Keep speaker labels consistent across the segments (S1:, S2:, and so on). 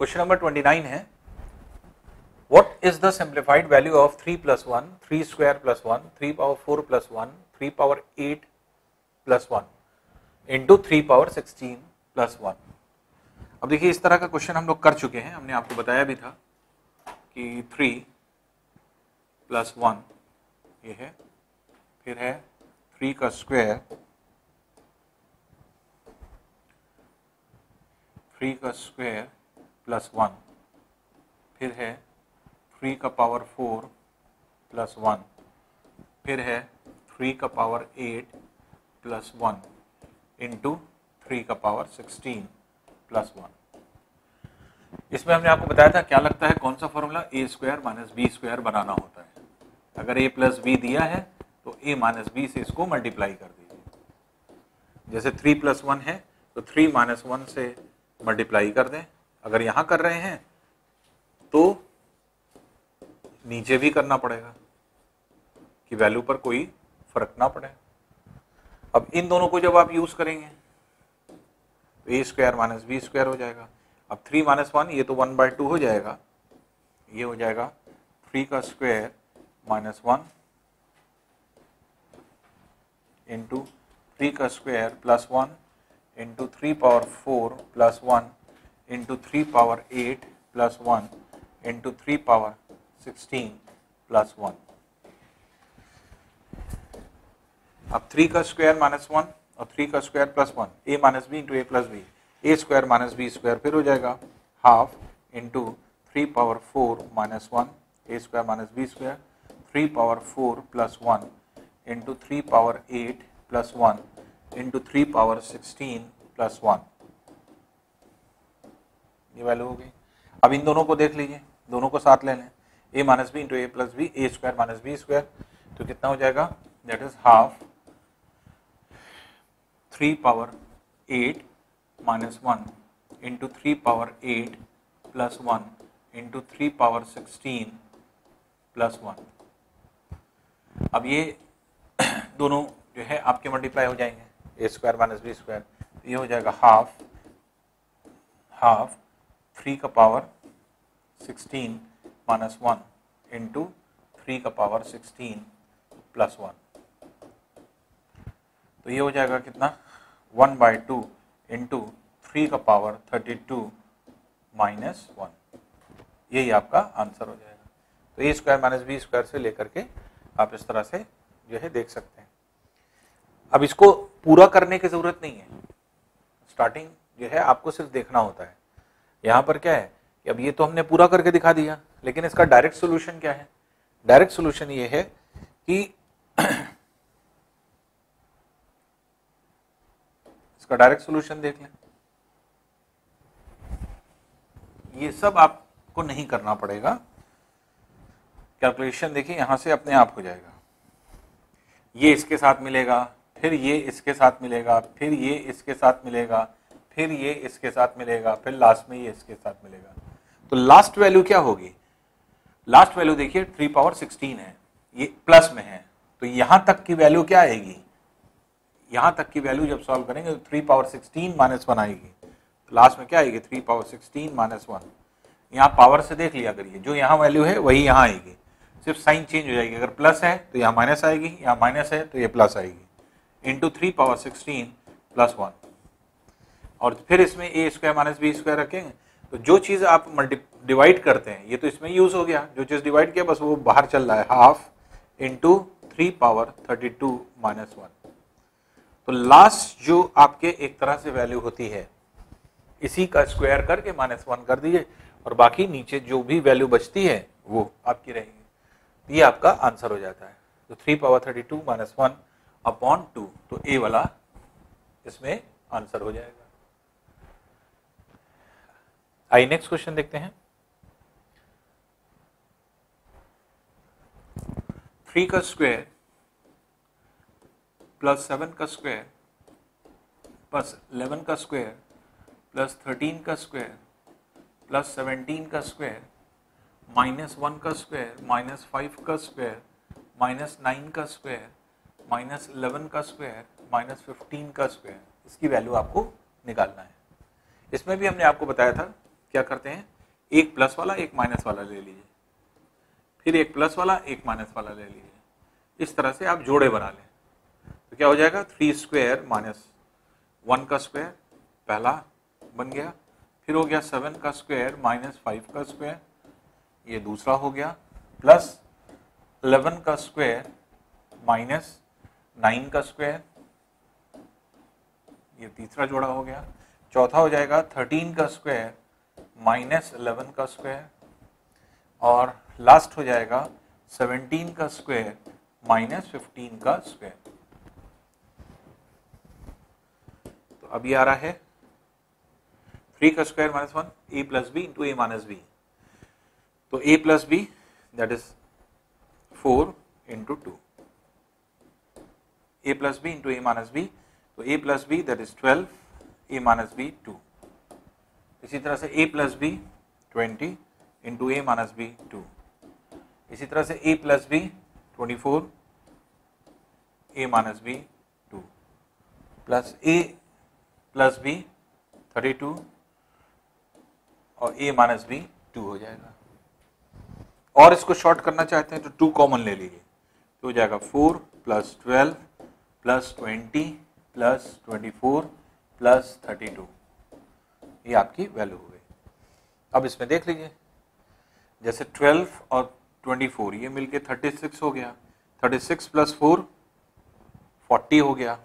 S1: Question number 29 है, what is the simplified value of 3 + 1, 3 square + 1, 3 power 4 + 1, 3 power 8 + 1 into 3 power 16 + 1। अब देखिए इस तरह का क्वेश्चन हम लोग कर चुके हैं, हमने आपको बताया भी था कि 3 + 1 ये है, फिर है 3 का स्क्वायर, 3 का स्क्वायर + 1, फिर है 3 का पावर 4 + 1, फिर है 3 का पावर 8 + 1 इंटू 3 का पावर 16 + 1। इसमें हमने आपको बताया था क्या लगता है, कौन सा फॉर्मूला, a² - b² बनाना होता है। अगर a + b दिया है तो a - b से इसको मल्टीप्लाई कर दीजिए। जैसे 3 + 1 है तो 3 - 1 से मल्टीप्लाई कर दें। अगर यहां कर रहे हैं तो नीचे भी करना पड़ेगा कि वैल्यू पर कोई फर्क ना पड़े। अब इन दोनों को जब आप यूज करेंगे तो a² - b² हो जाएगा। अब 3 - 1 ये तो 1/2 हो जाएगा, ये हो जाएगा 3 का स्क्वायर -1 इंटू 3 का square +1 into 3 power 4 +1 into 3 power 8 +1 into 3 power 16 +1। अब 3 का स्क्वायर -1 और 3 का square +1, a - b into a + b, a² - b² फिर हो जाएगा half into 3 power 4 -1 a² - b², 3 power 4 +1 into 3 power 8 +1 into 3 power 16 +1। ये वैल्यू हो गई। अब इन दोनों को देख लीजिए, दोनों को साथ ले लें, a - b into a + b, a² - b², तो कितना हो जाएगा, that is half 3 power 8 -1 into 3 power 8 +1 into 3 power 16 +1। अब ये दोनों जो है आपके मल्टीप्लाई हो जाएंगे, a² - b², ये हो जाएगा हाफ 3 का पावर 16 -1 इंटू 3 का पावर 16 +1। तो ये हो जाएगा कितना, 1/2 इंटू 3 का पावर 32 -1। यही आपका आंसर हो जाएगा। तो a² - b² से लेकर के आप इस तरह से जो है देख सकते हैं। अब इसको पूरा करने की जरूरत नहीं है, स्टार्टिंग जो है आपको सिर्फ देखना होता है। यहां पर क्या है कि अब ये तो हमने पूरा करके दिखा दिया, लेकिन इसका डायरेक्ट सोल्यूशन क्या है। डायरेक्ट सोल्यूशन ये है कि इसका डायरेक्ट सोल्यूशन देख लें। ये सब आपको नहीं करना पड़ेगा, कैलकुलेशन देखिए यहां से अपने आप हो जाएगा। ये इसके साथ मिलेगा, फिर ये इसके साथ मिलेगा, फिर ये इसके साथ मिलेगा, फिर ये इसके साथ मिलेगा, फिर लास्ट में ये इसके साथ मिलेगा। तो लास्ट वैल्यू क्या होगी, लास्ट वैल्यू देखिए 3 पावर 16 है, ये प्लस में है, तो यहां तक की वैल्यू क्या आएगी, यहां तक की वैल्यू जब सॉल्व करेंगे तो 3 पावर 16 -1 आएगी। तो लास्ट में क्या आएगी, 3 पावर 16 -1। यहां पावर से देख लिया करिए, जो यहां वैल्यू है वही यहां आएगी, सिर्फ साइन चेंज हो जाएगी। अगर प्लस है तो यहाँ माइनस आएगी, यहाँ माइनस है तो ये प्लस आएगी, इंटू 3 पावर 16 +1। और फिर इसमें a² - b² रखेंगे, तो जो चीज़ आप डिवाइड करते हैं ये तो इसमें यूज हो गया, जो चीज़ डिवाइड किया बस वो बाहर चल रहा है, हाफ इंटू 3 पावर 32 -1। तो लास्ट जो आपके एक तरह से वैल्यू होती है इसी का स्क्वायर करके -1 कर दीजिए, और बाकी नीचे जो भी वैल्यू बचती है वो आपकी रहेगी। ये आपका आंसर हो जाता है। तो 3 पावर 32 -1 अपॉन 2, तो ए वाला इसमें आंसर हो जाएगा। आइए नेक्स्ट क्वेश्चन देखते हैं। 3 का स्क्वायर प्लस 7 का स्क्वायर प्लस 11 का स्क्वायर प्लस 13 का स्क्वायर प्लस 17 का स्क्वायर -1 का स्क्वायर -5 का स्क्वायर -9 का स्क्वायर -11 का स्क्वायर -15 का स्क्वायर, इसकी वैल्यू आपको निकालना है। इसमें भी हमने आपको बताया था क्या करते हैं एक प्लस वाला एक माइनस वाला ले लीजिए, फिर एक प्लस वाला एक माइनस वाला ले लीजिए, इस तरह से आप जोड़े बना लें। तो क्या हो जाएगा 3 स्क्वायर माइनस 1 का स्क्वायर पहला बन गया, फिर हो गया 7 का स्क्वायर माइनस 5 का स्क्वायर, ये दूसरा हो गया, प्लस 11 का स्क्वायर माइनस 9 का स्क्वायर, ये तीसरा जोड़ा हो गया। चौथा हो जाएगा 13 का स्क्वायर माइनस 11 का स्क्वायर, और लास्ट हो जाएगा 17 का स्क्वायर माइनस 15 का स्क्वायर। तो अब ये आ रहा है 3 का square minus 1 a plus B into A minus B. तो a plus B that is 4 इंटू 2, a plus B into A minus B, तो a plus B that is 12, a minus B 2। इसी तरह से a plus B 20 into A minus B 2। इसी तरह से a plus B 24, a minus B 2, plus a plus B 32 और a minus B 2 हो जाएगा। और इसको शॉर्ट करना चाहते हैं तो 2 कॉमन ले लीजिए, तो हो जाएगा 4 प्लस 12 प्लस 20 प्लस 24 प्लस 32, ये आपकी वैल्यू हो गई। अब इसमें देख लीजिए, जैसे 12 और 24 ये मिलके 36 हो गया, 36 प्लस 4 40 हो गया,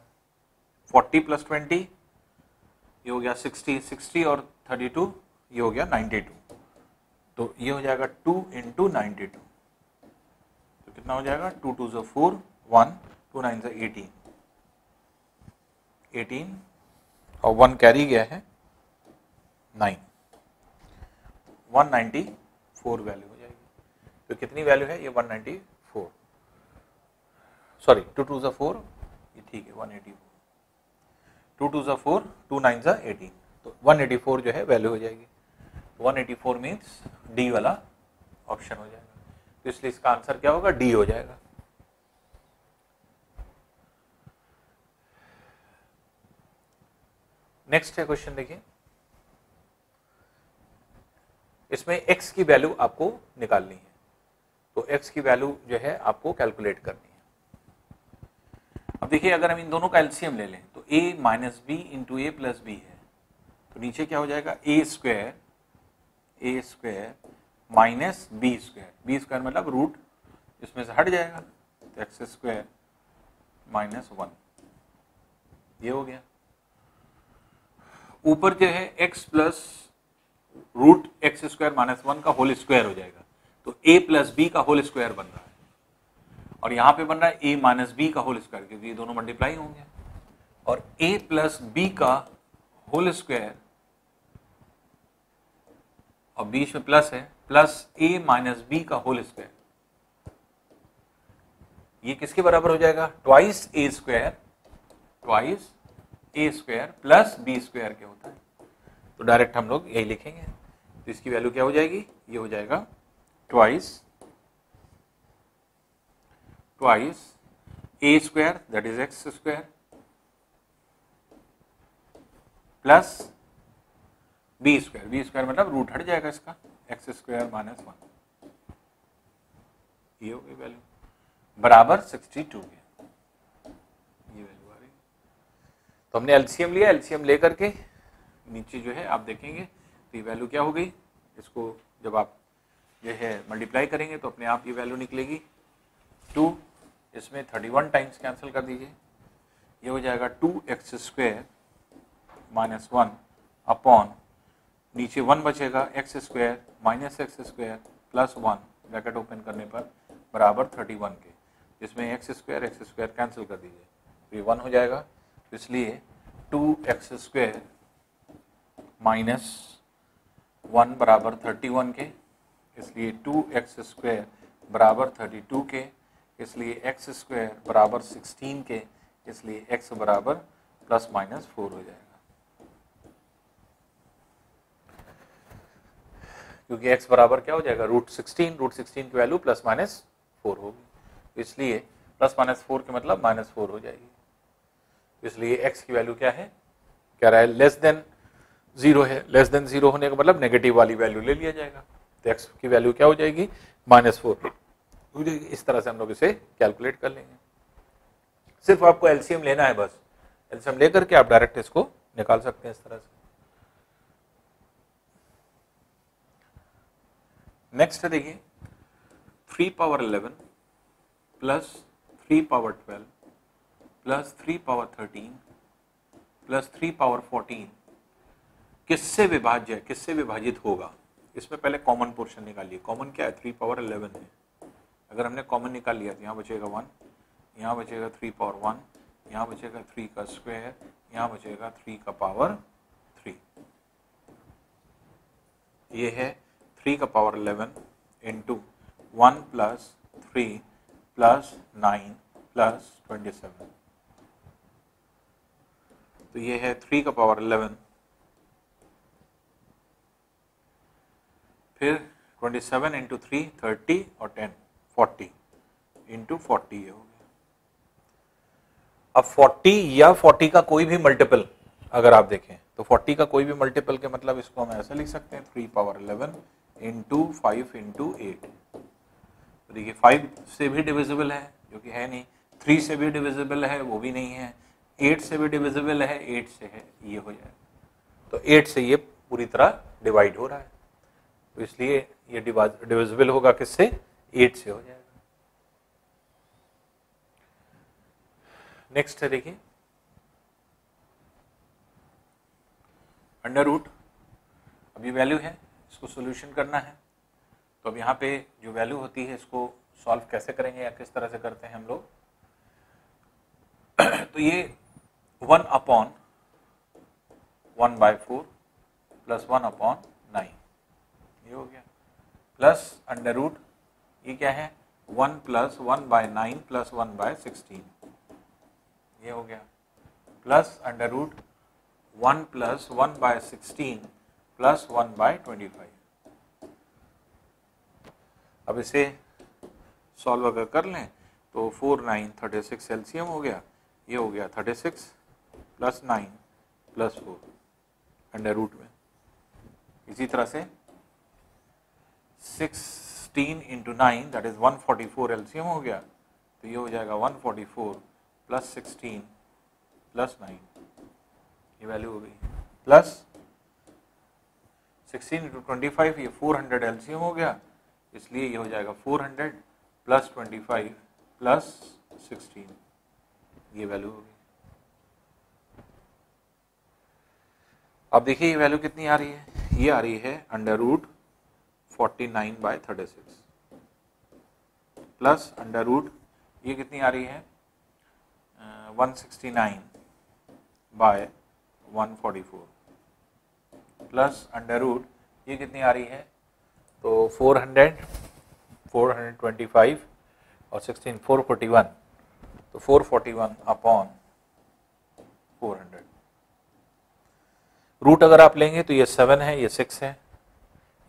S1: 40 प्लस 20 ये हो गया 60, 60 और 32 ये हो गया 92। तो ये हो जाएगा 2 इंटू 92, तो कितना हो जाएगा 2 2 ज़ा 4, 1 2 9 ज़ा 18, 18 और 1 कैरी गया है 9, 194 वैल्यू हो जाएगी। तो कितनी वैल्यू है ये 194, सॉरी 2 2 ज़ा 4, ये ठीक है 184, 2 2 ज़ा 4, 2 9 ज़ा 18, तो 184 जो है वैल्यू हो जाएगी। 184 मीन्स डी वाला ऑप्शन हो जाएगा, तो इसलिए इसका आंसर क्या होगा डी हो जाएगा। नेक्स्ट है क्वेश्चन देखिए, इसमें x की वैल्यू आपको निकालनी है, तो x की वैल्यू जो है आपको कैलकुलेट करनी है। अब देखिए अगर हम इन दोनों का एलसीएम ले लें तो a minus B into A plus B है, तो नीचे क्या हो जाएगा A square minus B square मतलब रूट इसमें से हट जाएगा, तो एक्स स्क्वायर माइनस 1, ये हो गया। ऊपर जो है x plus root X square minus 1 का होल स्क्वायर हो जाएगा, तो a प्लस बी का होल स्क्वायर बन रहा है, और यहां पे बन रहा है a माइनस बी का होल स्क्वायर, क्योंकि ये दोनों मल्टीप्लाई होंगे, और a प्लस बी का होल स्क्वायर और बीच में प्लस है, प्लस a माइनस बी का होल स्क्वायर, ये किसके बराबर हो जाएगा twice A square plus B square के होता है, तो डायरेक्ट हम लोग यही लिखेंगे। तो इसकी वैल्यू क्या हो जाएगी, ये हो जाएगा twice A square that is X square plus B square मतलब रूट हट जाएगा इसका, एक्स स्क्वायर माइनस 1, ये हो गई वैल्यू बराबर 62 के, ये वैल्यू आ रही। तो हमने एलसीएम लिया, एलसीएम लेकर के नीचे जो है आप देखेंगे तो ये वैल्यू क्या हो गई, इसको जब आप जो है मल्टीप्लाई करेंगे तो अपने आप ये वैल्यू निकलेगी 2, इसमें 31 टाइम्स कैंसिल कर दीजिए, ये हो जाएगा 2x स्क्वायर माइनस 1 अपॉन नीचे 1 बचेगा x square minus x square plus 1 bracket open करने पर बराबर 31 के, जिसमें एक्स स्क्वायर कैंसिल कर दीजिए, तो ये 1 हो जाएगा, तो इसलिए 2x स्क्वायर माइनस 1 बराबर 31 के, इसलिए 2x स्क्वायर बराबर 32 के, इसलिए x स्क्वायर बराबर 16 के, इसलिए x बराबर प्लस माइनस 4 हो जाएगा, क्योंकि x बराबर क्या हो जाएगा रूट 16 की वैल्यू प्लस माइनस 4 होगी, इसलिए प्लस माइनस 4 के मतलब माइनस 4 हो जाएगी, इसलिए x की वैल्यू क्या है, कह रहा है लेस देन 0 है, लेस देन 0 होने का मतलब नेगेटिव वाली वैल्यू ले लिया जाएगा, तो x की वैल्यू क्या हो जाएगी, -4 हो जाएगी। इस तरह से हम लोग इसे कैलकुलेट कर लेंगे। सिर्फ आपको एलसीएम लेना है, बस एलसीएम लेकर के आप डायरेक्ट इसको निकाल सकते हैं इस तरह से। नेक्स्ट है देखिए 3 power 11 plus 3 power 12 plus 3 power 13 plus 3 power 14 किससे विभाज्य है, किससे विभाजित होगा। इसमें पहले कॉमन पोर्शन निकालिए। कॉमन क्या है, 3 पावर 11 है। अगर हमने कॉमन निकाल लिया तो यहाँ बचेगा 1, यहाँ बचेगा 3 पावर 1, यहाँ बचेगा 3 का स्क्वायर, यहाँ बचेगा 3 का पावर 3। ये है 3 का power 11 into 1 plus 3 plus 9 plus 27। तो ये है 3 का पावर 11, फिर 27 इंटू 3 30 और 10 40 इंटू 40 ये हो गया। अब 40 या 40 का कोई भी मल्टीपल अगर आप देखें तो 40 का कोई भी मल्टीपल के मतलब इसको हम ऐसे लिख सकते हैं 3 पावर 11 इंटू 5 इंटू 8। तो देखिए 5 से भी डिविजिबल है जो कि है नहीं, 3 से भी डिविजिबल है वो भी नहीं है, 8 से भी डिविजिबल है 8 से है, ये हो जाएगा। तो 8 से ये पूरी तरह डिवाइड हो रहा है, तो इसलिए ये डिविजिबल होगा किससे, 8 से हो जाएगा। नेक्स्ट है देखिए अंडर रूट। अब ये वैल्यू है, इसको सॉल्यूशन करना है। तो अब यहाँ पे जो वैल्यू होती है इसको सॉल्व कैसे करेंगे या किस तरह से करते हैं हम लोग। तो ये 1/1/4 प्लस 1/9 ये हो गया, प्लस अंडर रूट ये क्या है 1 प्लस 1/9 प्लस 1/16 ये हो गया, plus under root 1 plus 1/16 plus 1/25। अब इसे सॉल्व अगर कर लें तो 4 9 36 एलसीएम हो गया, ये हो गया 36 प्लस 9 प्लस 4 अंडर रूट में। इसी तरह से 16 इंटू 9 दैट इज 144 एलसीएम हो गया, तो ये हो जाएगा 144 प्लस 16 प्लस 9 ये वैल्यू हो गई, प्लस 16 इंटू 25 ये 400 एलसीएम हो गया, इसलिए ये हो जाएगा 400 प्लस 25 प्लस 16 ये वैल्यू होगी। अब देखिए ये वैल्यू कितनी आ रही है, ये आ रही है under root 49/36 plus under root ये कितनी आ रही है 169/144 प्लस अंडर रूट ये कितनी आ रही है, तो 400 425 और 16 441, तो 441/400। रूट अगर आप लेंगे तो ये 7 है, ये 6 है,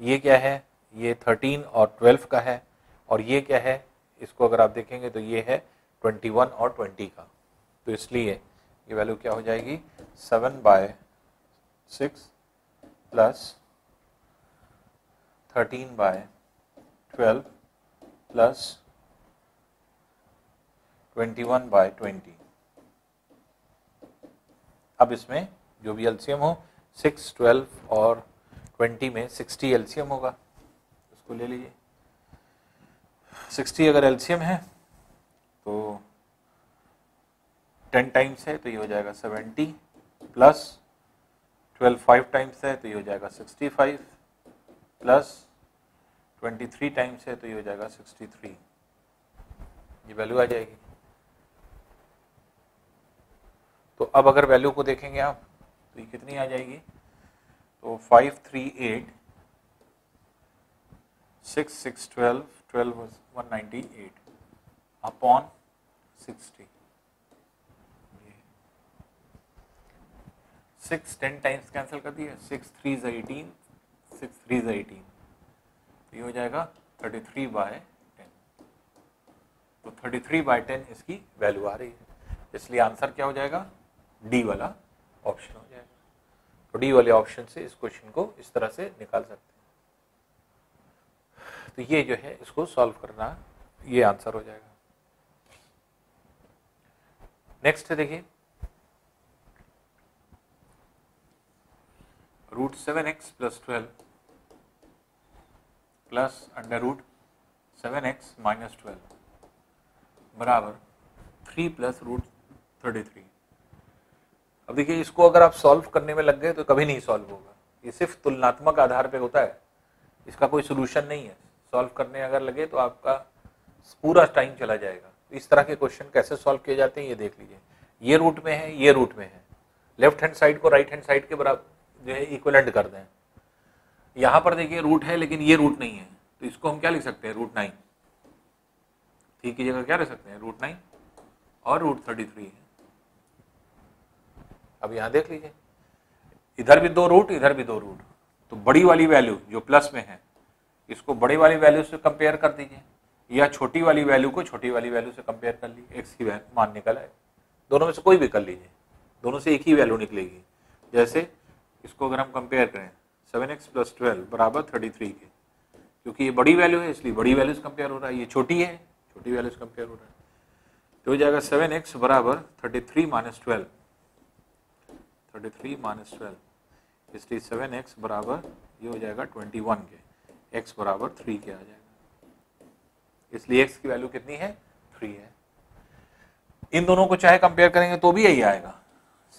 S1: ये क्या है, ये 13 और 12 का है, और ये क्या है, इसको अगर आप देखेंगे तो ये है 21 और 20 का, तो इसलिए ये वैल्यू क्या हो जाएगी 7/6 प्लस 13/12 प्लस 21/20। अब इसमें जो भी एलसीएम हो 6, 12 और 20 में 60 एलसीएम होगा, उसको ले लीजिए। 60 अगर एलसीएम है तो 10 टाइम्स है तो ये हो जाएगा 70 प्लस 12 5 टाइम्स है तो ये हो जाएगा 65 प्लस 23 टाइम्स है तो ये हो जाएगा 63, ये वैल्यू आ जाएगी। तो अब अगर वैल्यू को देखेंगे आप तो ये कितनी आ जाएगी, तो 538 6 6 12 12 198 अपॉन 60। 6 10 टाइम्स कैंसिल कर दिए, 6 3 18 6 3 18, ये हो जाएगा 33/10। तो 33/10 इसकी वैल्यू आ रही है, इसलिए आंसर क्या हो जाएगा, डी वाला ऑप्शन हो जाएगा। तो तो डी वाले ऑप्शन से इस क्वेश्चन को इस तरह से निकाल सकते हैं। तो ये जो है इसको सॉल्व करना, ये आंसर हो जाएगा। नेक्स्ट है देखिए root 7x plus 12 plus under root 7x minus 12 बराबर 3 प्लस रूट 33। अब देखिए इसको अगर आप सॉल्व करने में लग गए तो कभी नहीं सॉल्व होगा, ये सिर्फ तुलनात्मक आधार पे होता है, इसका कोई सोल्यूशन नहीं है। सॉल्व करने अगर लगे तो आपका पूरा टाइम चला जाएगा। तो इस तरह के क्वेश्चन कैसे सॉल्व किए जाते हैं ये देख लीजिए। ये रूट में है, ये रूट में है, लेफ्ट हैंड साइड को राइट हैंड साइड के बराबर जो है इक्विवेलेंट कर दें। यहां पर देखिए रूट है लेकिन ये रूट नहीं है, तो इसको हम क्या लिख सकते हैं, रूट 9। ठीक की जगह क्या रख सकते हैं, रूट 9 और रूट 33 है। अब यहां देख लीजिए इधर भी 2 रूट, इधर भी 2 रूट, तो बड़ी वाली वैल्यू जो प्लस में है इसको बड़ी वाली वैल्यू से कंपेयर कर दीजिए, या छोटी वाली वैल्यू को छोटी वाली वैल्यू से कंपेयर कर लीजिए। एक्स की मान निकल आए, दोनों में से कोई भी कर लीजिए, दोनों से एक ही वैल्यू निकलेगी। जैसे इसको अगर हम कंपेयर करें 7x प्लस 12 बराबर 33 के, क्योंकि ये बड़ी वैल्यू है इसलिए बड़ी वैल्यू से कंपेयर हो रहा है, ये छोटी है छोटी वैल्यू से कंपेयर हो रहा है, तो हो जाएगा 7x बराबर 33 माइनस 12, 33 माइनस 12, इसलिए 7x बराबर ये हो जाएगा 21 के, x बराबर 3 के आ जाएगा, इसलिए x की वैल्यू कितनी है, 3 है। इन दोनों को चाहे कंपेयर करेंगे तो भी यही आएगा,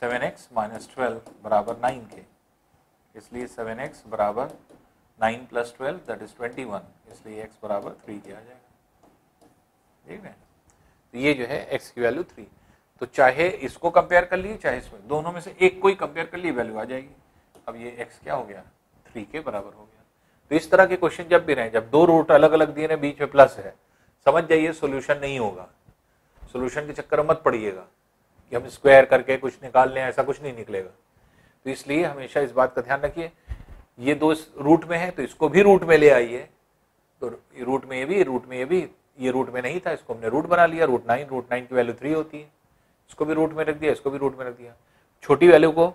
S1: 7x माइनस 12 बराबर 9 के, इसलिए 7x बराबर 9 प्लस 12 दैट इज 21, इसलिए x बराबर 3 के आ जाएगा। ठीक है, तो ये जो है x की वैल्यू 3, तो चाहे इसको कंपेयर कर लिए चाहे इसमें, दोनों में से एक कोई कंपेयर कर लिए वैल्यू आ जाएगी। अब ये x क्या हो गया, 3 के बराबर हो गया। तो इस तरह के क्वेश्चन जब भी रहे, जब 2 रूट अलग अलग दिए हैं बीच में प्लस है, समझ जाइए सोल्यूशन नहीं होगा। सोल्यूशन के चक्कर में मत पड़िएगा कि हम स्क्वायर करके कुछ निकाल लें, ऐसा कुछ नहीं निकलेगा। तो इसलिए हमेशा इस बात का ध्यान रखिए, ये 2 रूट में है तो इसको भी रूट में ले आइए, तो रूट में ये भी, रूट में ये भी, ये रूट में नहीं था इसको हमने रूट बना लिया, रूट 9 की वैल्यू 3 होती है, इसको भी रूट में रख दिया, इसको भी रूट में रख दिया। छोटी वैल्यू को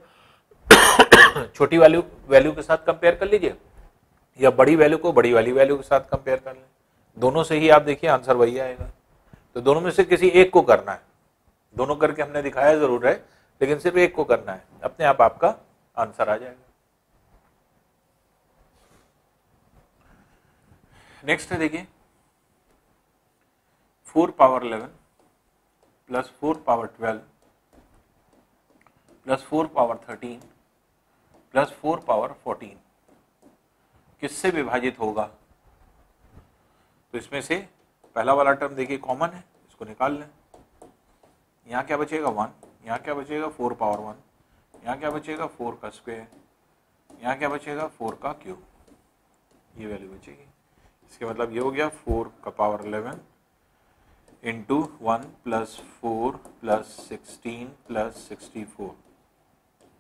S1: छोटी वैल्यू के साथ कंपेयर कर लीजिए, या बड़ी वैल्यू को बड़ी वाली वैल्यू के साथ कंपेयर कर लें, दोनों से ही आप देखिए आंसर वही आएगा। तो दोनों में से किसी एक को करना है, दोनों करके हमने दिखाया जरूर है, लेकिन सिर्फ एक को करना है, अपने आप आपका आंसर आ जाएगा। नेक्स्ट है देखिए 4 power 11 plus 4 power 12 plus 4 power 13 plus 4 power 14 किससे विभाजित होगा। तो इसमें से पहला वाला टर्म देखिए कॉमन है, इसको निकाल लें। यहाँ क्या बचेगा 1, यहाँ क्या बचेगा 4 पावर 1, यहाँ क्या बचेगा 4 का स्क्वायर, यहाँ क्या बचेगा 4 का क्यूब, ये वैल्यू बचेगी। इसके मतलब ये हो गया 4 का power 11 into 1 plus 4 plus 16 plus 64,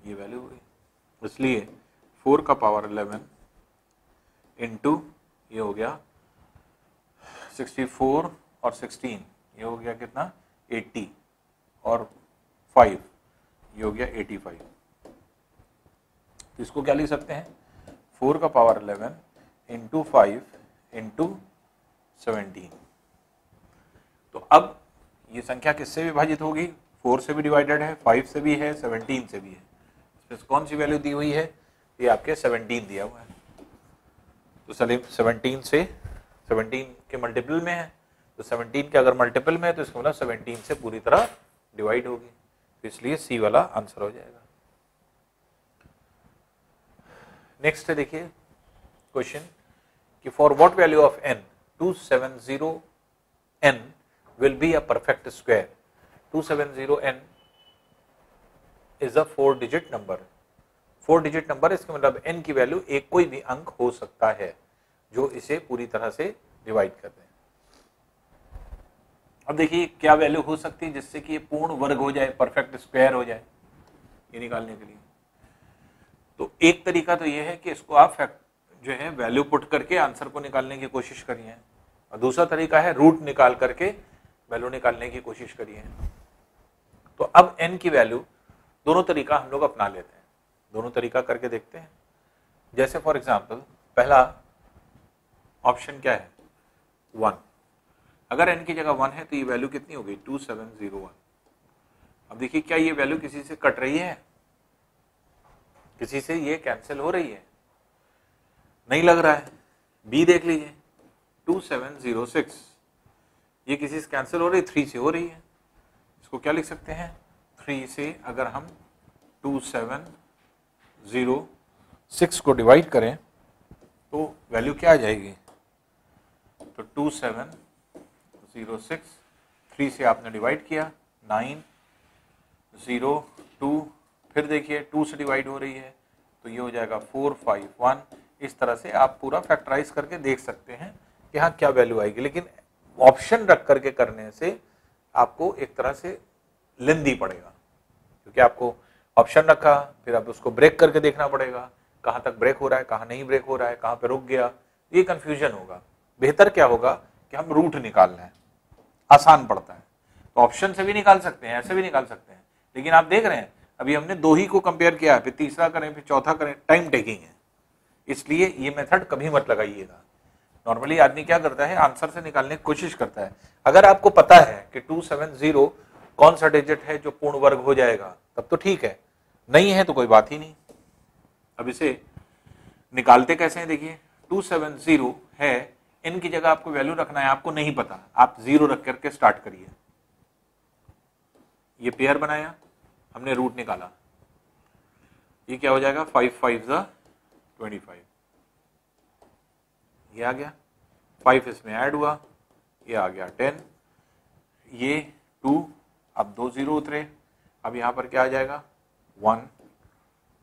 S1: ये वैल्यू हुई। इसलिए 4 का पावर 11 इंटू ये हो गया 64 और 16, ये हो गया कितना 80 और 5, ये हो गया 85। तो इसको क्या लिख सकते हैं 4 का पावर 11 इंटू 5 इंटू 17। तो अब ये संख्या किससे विभाजित होगी, 4 से भी डिवाइडेड है, 5 से भी है, 17 से भी है। इसमें कौन सी वैल्यू दी हुई है, ये आपके 17 दिया हुआ है। तो 17 से 17 के मल्टीपल में है, तो 17 के अगर मल्टीपल में है तो इसका मतलब 17 से पूरी तरह डिवाइड होगी, तो इसलिए सी वाला आंसर हो जाएगा। नेक्स्ट है देखिए क्वेश्चन कि for what value of n 270n will be a perfect square। 270n is a 4 digit number। 4 digit number, इसका मतलब n की वैल्यू एक कोई भी अंक हो सकता है जो इसे पूरी तरह से डिवाइड कर दे। अब देखिए क्या वैल्यू हो सकती है जिससे कि ये पूर्ण वर्ग हो जाए, परफेक्ट स्क्वायर हो जाए, ये निकालने के लिए। तो एक तरीका तो ये है कि इसको आप जो है वैल्यू पुट करके आंसर को निकालने की कोशिश करिए, और दूसरा तरीका है रूट निकाल करके वैल्यू निकालने की कोशिश करिए। तो अब n की वैल्यू, दोनों तरीका हम लोग अपना लेते हैं। दोनों तरीका करके देखते हैं। जैसे फॉर एग्जांपल पहला ऑप्शन क्या है 1, अगर n की जगह 1 है तो ये वैल्यू कितनी हो गई 2701। अब देखिए क्या ये वैल्यू किसी से कट रही है, किसी से ये कैंसिल हो रही है, नहीं लग रहा है। बी देख लीजिए 2706, ये किसी से कैंसिल हो रही है, 3 से हो रही है। इसको क्या लिख सकते हैं 3 से अगर हम 2706 को डिवाइड करें तो वैल्यू क्या आ जाएगी, तो 2706 3 से आपने डिवाइड किया 902, फिर देखिए 2 से डिवाइड हो रही है तो ये हो जाएगा 451। इस तरह से आप पूरा फैक्टराइज करके देख सकते हैं कि हाँ क्या वैल्यू आएगी। लेकिन ऑप्शन रख करके करने से आपको एक तरह से लेंदी पड़ेगा, क्योंकि आपको ऑप्शन रखा फिर आप उसको ब्रेक करके देखना पड़ेगा, कहाँ तक ब्रेक हो रहा है, कहाँ नहीं ब्रेक हो रहा है, कहाँ पे रुक गया, ये कंफ्यूजन होगा। बेहतर क्या होगा कि हम रूट निकाल लें, आसान पड़ता है। तो ऑप्शन से भी निकाल सकते हैं, ऐसे भी निकाल सकते हैं, लेकिन आप देख रहे हैं अभी हमने 2 ही को कंपेयर किया, फिर तीसरा करें, फिर चौथा करें, टाइम टेकिंग है। इसलिए ये मेथड कभी मत लगाइएगा। नॉर्मली आदमी क्या करता है, आंसर से निकालने की कोशिश करता है। अगर आपको पता है कि 270 कौन सा डिजिट है जो पूर्ण वर्ग हो जाएगा तब तो ठीक है, नहीं है तो कोई बात ही नहीं। अब इसे निकालते कैसे हैं, देखिए 270 है, n की जगह आपको वैल्यू रखना है, आपको नहीं पता, आप 0 रख करके स्टार्ट करिए। ये पेयर बनाया, हमने रूट निकाला, ये क्या हो जाएगा 5 5 25, ये आ गया, 5 इसमें ऐड हुआ, ये आ गया 10, ये 2, अब 2 0 उतरे, अब यहाँ पर क्या आ जाएगा 1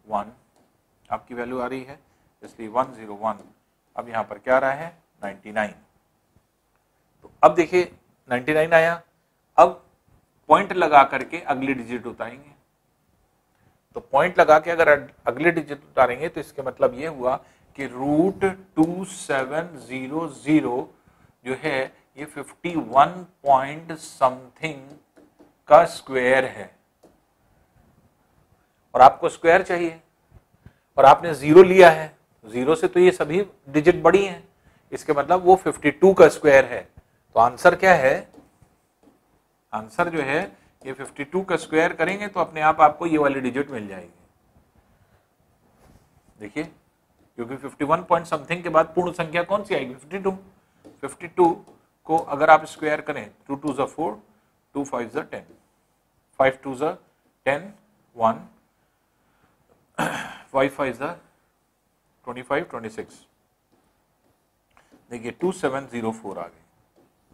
S1: 1 आपकी वैल्यू आ रही है, इसलिए 101। अब यहाँ पर क्या आ रहा है 99। तो अब देखिए 99 आया, अब पॉइंट लगा करके अगली डिजिट उतारेंगे। तो पॉइंट लगा के अगर अगले डिजिट उतारेंगे तो इसके मतलब ये हुआ कि रूट 2700 जो है ये 51 पॉइंट समथिंग का स्क्वायर है, और आपको स्क्वायर चाहिए और आपने 0 लिया है, 0 से तो ये सभी डिजिट बड़ी हैं, इसके मतलब वो 52 का स्क्वायर है। तो आंसर क्या है, आंसर जो है ये 52 का स्क्वायर करेंगे तो अपने आप आपको ये वाली डिजिट मिल जाएगी। देखिए क्योंकि 51 पॉइंट समथिंग के बाद पूर्ण संख्या कौन सी आएगी 52। 52 को अगर आप स्क्वायर करें 2 2 4, 2 5 10, 5 2 10, 1 5 5 25 26, देखिए 2704 आ गई,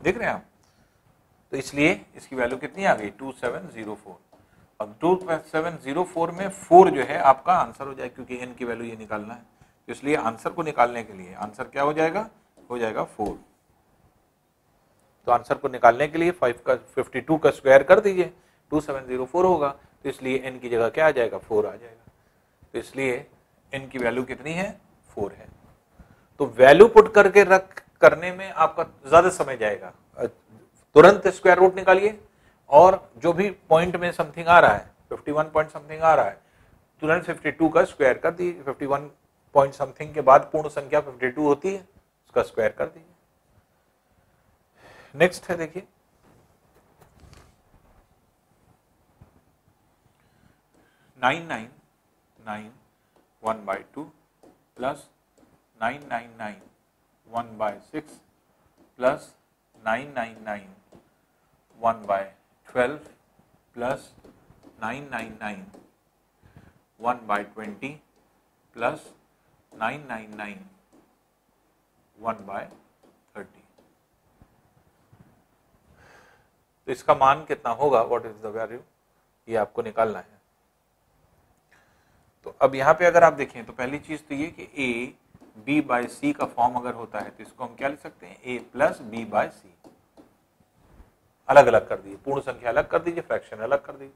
S1: देख रहे हैं आप। तो इसलिए इसकी वैल्यू कितनी आ गई 2704। अब 2704 में 4 जो है आपका आंसर हो जाएगा, क्योंकि n की वैल्यू ये निकालना है, तो इसलिए आंसर को निकालने के लिए आंसर क्या हो जाएगा 4। तो आंसर को निकालने के लिए 52 का स्क्वायर कर दीजिए, 2704 होगा, तो इसलिए n की जगह क्या आ जाएगा 4 आ जाएगा। तो इसलिए n की वैल्यू कितनी है 4 है। तो वैल्यू पुट करके रख करने में आपका ज्यादा समय जाएगा, तुरंत स्क्वायर रूट निकालिए, और जो भी पॉइंट में समथिंग आ रहा है 51 पॉइंट समथिंग आ रहा है, तुरंत 52 का स्क्वायर कर दीजिए। 51 पॉइंट समथिंग के बाद पूर्ण संख्या 52 होती है, उसका स्क्वायर कर दीजिए। नेक्स्ट है देखिए 999 1/2 प्लस 999 1/6 प्लस 999 1/12 प्लस 999 1/20 प्लस 999 1/30। तो इसका मान कितना होगा, व्हाट इज द वैल्यू, ये आपको निकालना है। तो अब यहाँ पे अगर आप देखें तो पहली चीज तो ये कि a b/c का फॉर्म अगर होता है तो इसको हम क्या लिख सकते हैं a + b/c। अलग अलग कर दीजिए, पूर्ण संख्या अलग कर दीजिए, फ्रैक्शन अलग कर दीजिए।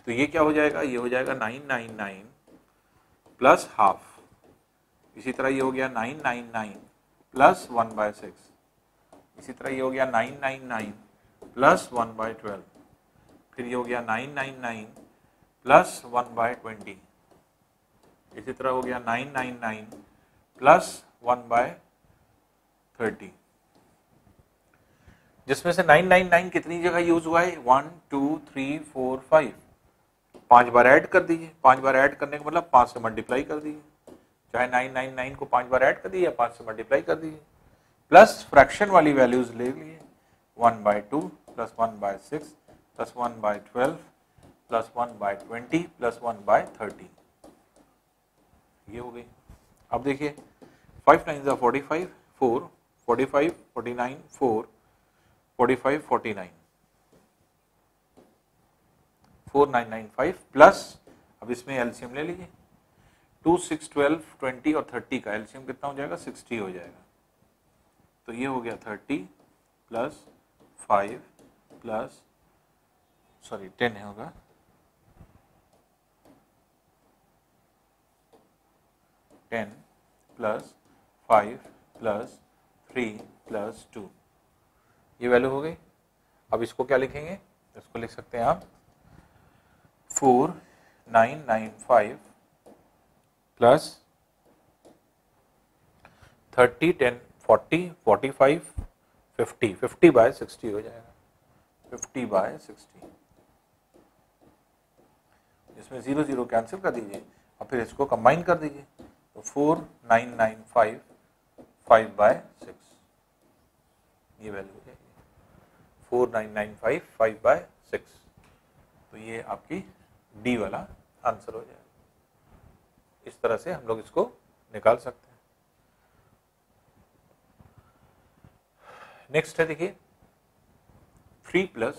S1: तो ये क्या हो जाएगा, ये हो जाएगा 999 प्लस हाफ। इसी तरह ये हो गया 999 प्लस 1/6। इसी तरह ये हो गया 999 प्लस 1/12। फिर ये हो गया 999 प्लस 1/20। इसी तरह हो गया 999 प्लस 1/30, जिसमें से 999 कितनी जगह यूज हुआ है? 1 2 3 4 5, 5 बार ऐड कर दीजिए। 5 बार ऐड करने का मतलब 5 से मल्टीप्लाई कर दीजिए, चाहे 999 को 5 बार ऐड कर दीजिए या 5 से मल्टीप्लाई कर दीजिए। प्लस फ्रैक्शन वाली वैल्यूज ले लिए, 1/2 प्लस 1/6 प्लस 1/12 प्लस 1/20 प्लस 1/30, ये हो गई। अब देखिए 5 9 45, 4 45 49 4 45 49 4995 प्लस, अब इसमें एलसीएम ले लीजिए, 2 6 12 20 और 30 का एलसीएम कितना हो जाएगा? 60 हो जाएगा। तो ये हो गया 30 प्लस 5 प्लस 10 होगा, 10 प्लस 5 प्लस 3 प्लस 2, ये वैल्यू हो गई। अब इसको क्या लिखेंगे? इसको लिख सकते हैं आप 4995 प्लस 30 10 40 45 50, 50/60 हो जाएगा, 50/60। इसमें 0 0 कैंसिल कर दीजिए और फिर इसको कंबाइन कर दीजिए, तो 4995 5/6, ये वैल्यू हो जाएगी 4995 5/6। तो ये आपकी डी वाला आंसर हो जाएगा। इस तरह से हम लोग इसको निकाल सकते हैं। नेक्स्ट है देखिए 3 प्लस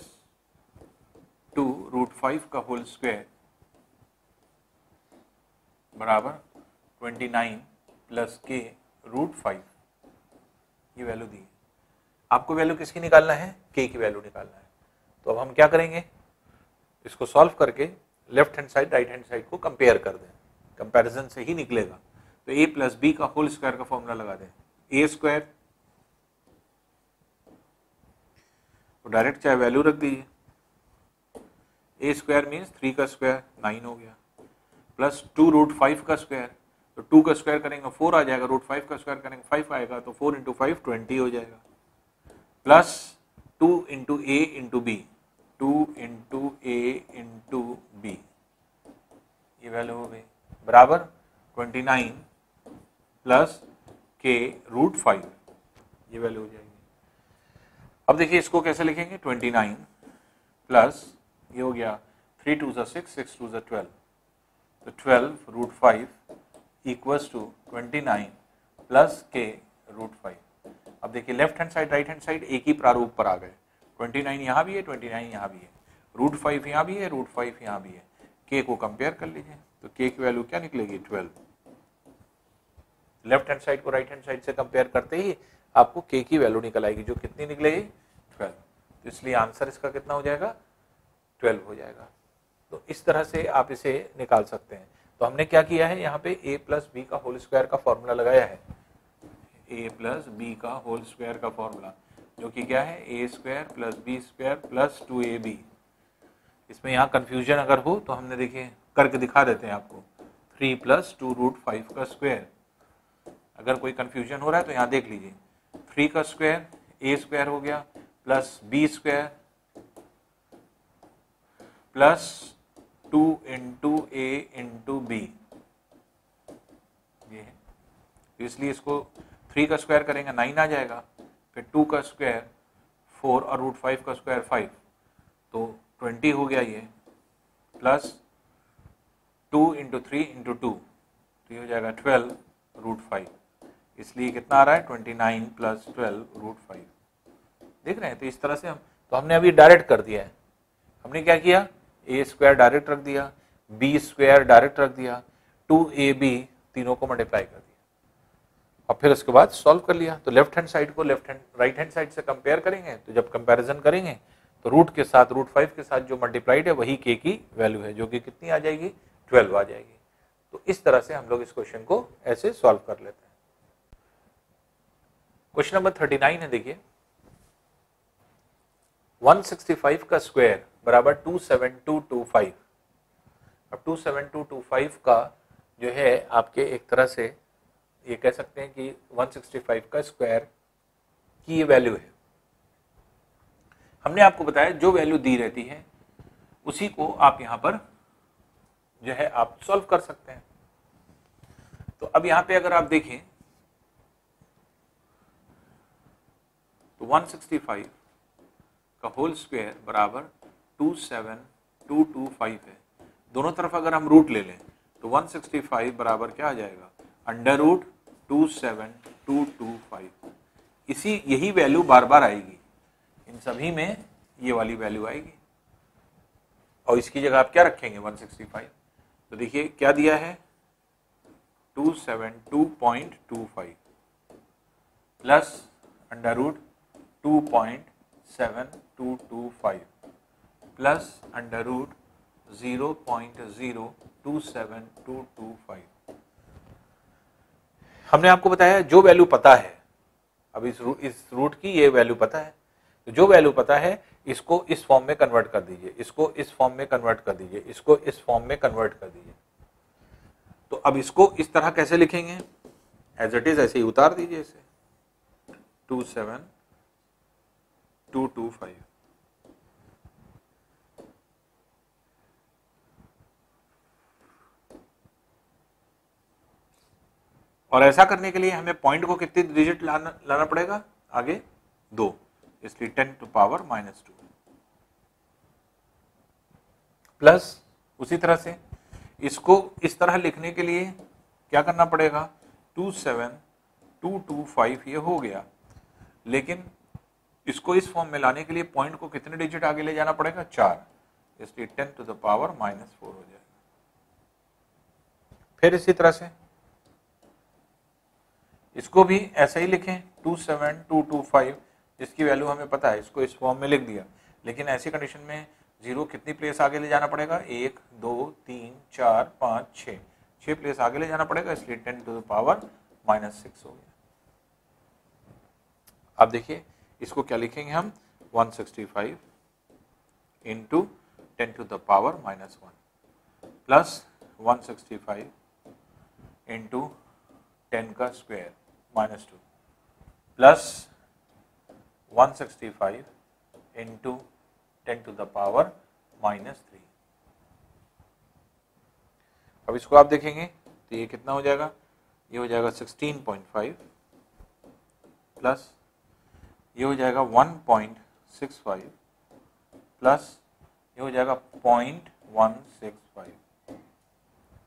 S1: 2 √5 का होल स्क्वायर बराबर 29 प्लस के √5, ये वैल्यू दी है। आपको वैल्यू किसकी निकालना है? के की वैल्यू निकालना है। तो अब हम क्या करेंगे, इसको सॉल्व करके left hand side right hand side को कंपेयर कर दें, कंपैरिजन से ही निकलेगा। तो a प्लस बी का होल स्क्वायर का फॉर्मूला लगा दें, a स्क्वायर, तो डायरेक्ट चाहे वैल्यू रख दीजिए, a स्क्वायर मीन्स 3 का स्क्वायर 9 हो गया, प्लस 2 √5 का स्क्वायर, तो 2 का स्क्वायर करेंगे 4 आ जाएगा, √5 का स्क्वायर करेंगे 5 आएगा, तो 4 × 5 20 हो जाएगा, plus 2 × a × b, 2 × a × b, ये वैल्यू हो गई बराबर 29 प्लस के √5, ये वैल्यू हो जाएगी। अब देखिए इसको कैसे लिखेंगे, 29 प्लस ये हो गया 3 2 6 6 2 12, तो 12 √5 इक्वल्स टू 29 प्लस के √5। अब देखिए left hand side right hand side एक ही प्रारूप पर आ गए, 29 यहाँ भी है 29 यहाँ भी है, √5 यहाँ भी है √5 यहाँ भी है, के को कंपेयर कर लीजिए, तो के की वैल्यू क्या निकलेगी 12। लेफ्ट हैंड साइड को राइट हैंड साइड से कंपेयर करते ही आपको के की वैल्यू निकल आएगी, जो कितनी निकलेगी 12। तो इसलिए आंसर इसका कितना हो जाएगा 12 हो जाएगा। तो इस तरह से आप इसे निकाल सकते हैं। तो हमने क्या किया है, यहाँ पे a प्लस बी का होल स्क्वायर का फॉर्मूला लगाया है, a प्लस बी का होल स्क्वायर का फॉर्मूला, जो कि क्या है a square plus B square plus 2ab। इसमें यहाँ कंफ्यूजन अगर हो तो हमने देखिए करके दिखा देते हैं आपको, 3 प्लस 2 √5 का स्क्वायर। अगर कोई कंफ्यूजन हो रहा है तो यहाँ देख लीजिए, 3 का स्क्वायर a स्क्वायर हो गया plus b square plus 2 × a × b, ये है। तो इसलिए इसको 3 का स्क्वायर करेंगे 9 आ जाएगा, फिर 2 का स्क्वायर 4 और √5 का स्क्वायर 5, तो 20 हो गया ये, प्लस 2 × 3 × 2, तो ये हो जाएगा 12 √5। इसलिए कितना आ रहा है 29 प्लस 12 √5। देख रहे हैं, तो इस तरह से हमने अभी डायरेक्ट कर दिया है। हमने क्या किया, a स्क्वायर डायरेक्ट रख दिया, b स्क्वायर डायरेक्ट रख दिया, 2ab तीनों को मल्टीप्लाई कर दिया और फिर उसके बाद सॉल्व कर लिया। तो लेफ्ट हैंड साइड को राइट हैंड साइड से कंपेयर करेंगे, तो जब कंपैरिजन करेंगे तो रूट के साथ √5 के साथ जो मल्टीप्लाइड है वही k की वैल्यू है, जो कि कितनी आ जाएगी 12 आ जाएगी। तो इस तरह से हम लोग इस क्वेश्चन को ऐसे सॉल्व कर लेते हैं। क्वेश्चन नंबर 39 है, देखिए 165 का स्क्वायर बराबर 27225। अब 27225 का जो है आपके एक तरह से ये कह सकते हैं कि 165 का स्क्वायर की ये वैल्यू है। हमने आपको बताया जो वैल्यू दी रहती है उसी को आप यहां पर जो है आप सॉल्व कर सकते हैं। तो अब यहां पे अगर आप देखें तो 165 का होल स्क्वायर बराबर 27225 है। दोनों तरफ अगर हम रूट ले लें तो 165 बराबर क्या आ जाएगा, अंडर रूट 27225। यही वैल्यू बार बार आएगी, इन सभी में ये वाली वैल्यू आएगी और इसकी जगह आप क्या रखेंगे 165। तो देखिए क्या दिया है 272.25 plus under root 2.7225 plus under root 0.027225। हमने आपको बताया जो वैल्यू पता है, अब इस रूट की ये वैल्यू पता है, तो जो वैल्यू पता है इसको इस फॉर्म में कन्वर्ट कर दीजिए, इसको इस फॉर्म में कन्वर्ट कर दीजिए, इसको इस फॉर्म में कन्वर्ट कर दीजिए। तो अब इसको इस तरह कैसे लिखेंगे, एज इट इज ऐसे ही उतार दीजिए इसे 27225। और ऐसा करने के लिए हमें पॉइंट को कितनी डिजिट लाना पड़ेगा, आगे 2, इसलिए 10 टू पावर -2 प्लस उसी तरह से इसको इस तरह लिखने के लिए क्या करना पड़ेगा 27225 ये हो गया, लेकिन इसको इस फॉर्म में लाने के लिए पॉइंट को कितने डिजिट आगे ले जाना पड़ेगा 4, इसलिए 10 टू द पावर -4 हो जाएगा। फिर इसी तरह से इसको भी ऐसा ही लिखें 27225, जिसकी वैल्यू हमें पता है, इसको इस फॉर्म में लिख दिया, लेकिन ऐसी कंडीशन में 0 कितनी प्लेस आगे ले जाना पड़ेगा 1 2 3 4 5 6 प्लेस आगे ले जाना पड़ेगा, इसलिए 10 टू द पावर -6 हो गया। अब देखिए इसको क्या लिखेंगे हम 165 into 10 to the power -1 plus 165 into 10 का square -2 plus 165 into 10 to the power -3। अब इसको आप देखेंगे तो ये कितना हो जाएगा, ये हो जाएगा 16.5 प्लस ये हो जाएगा 1.65 प्लस ये हो जाएगा 0.165।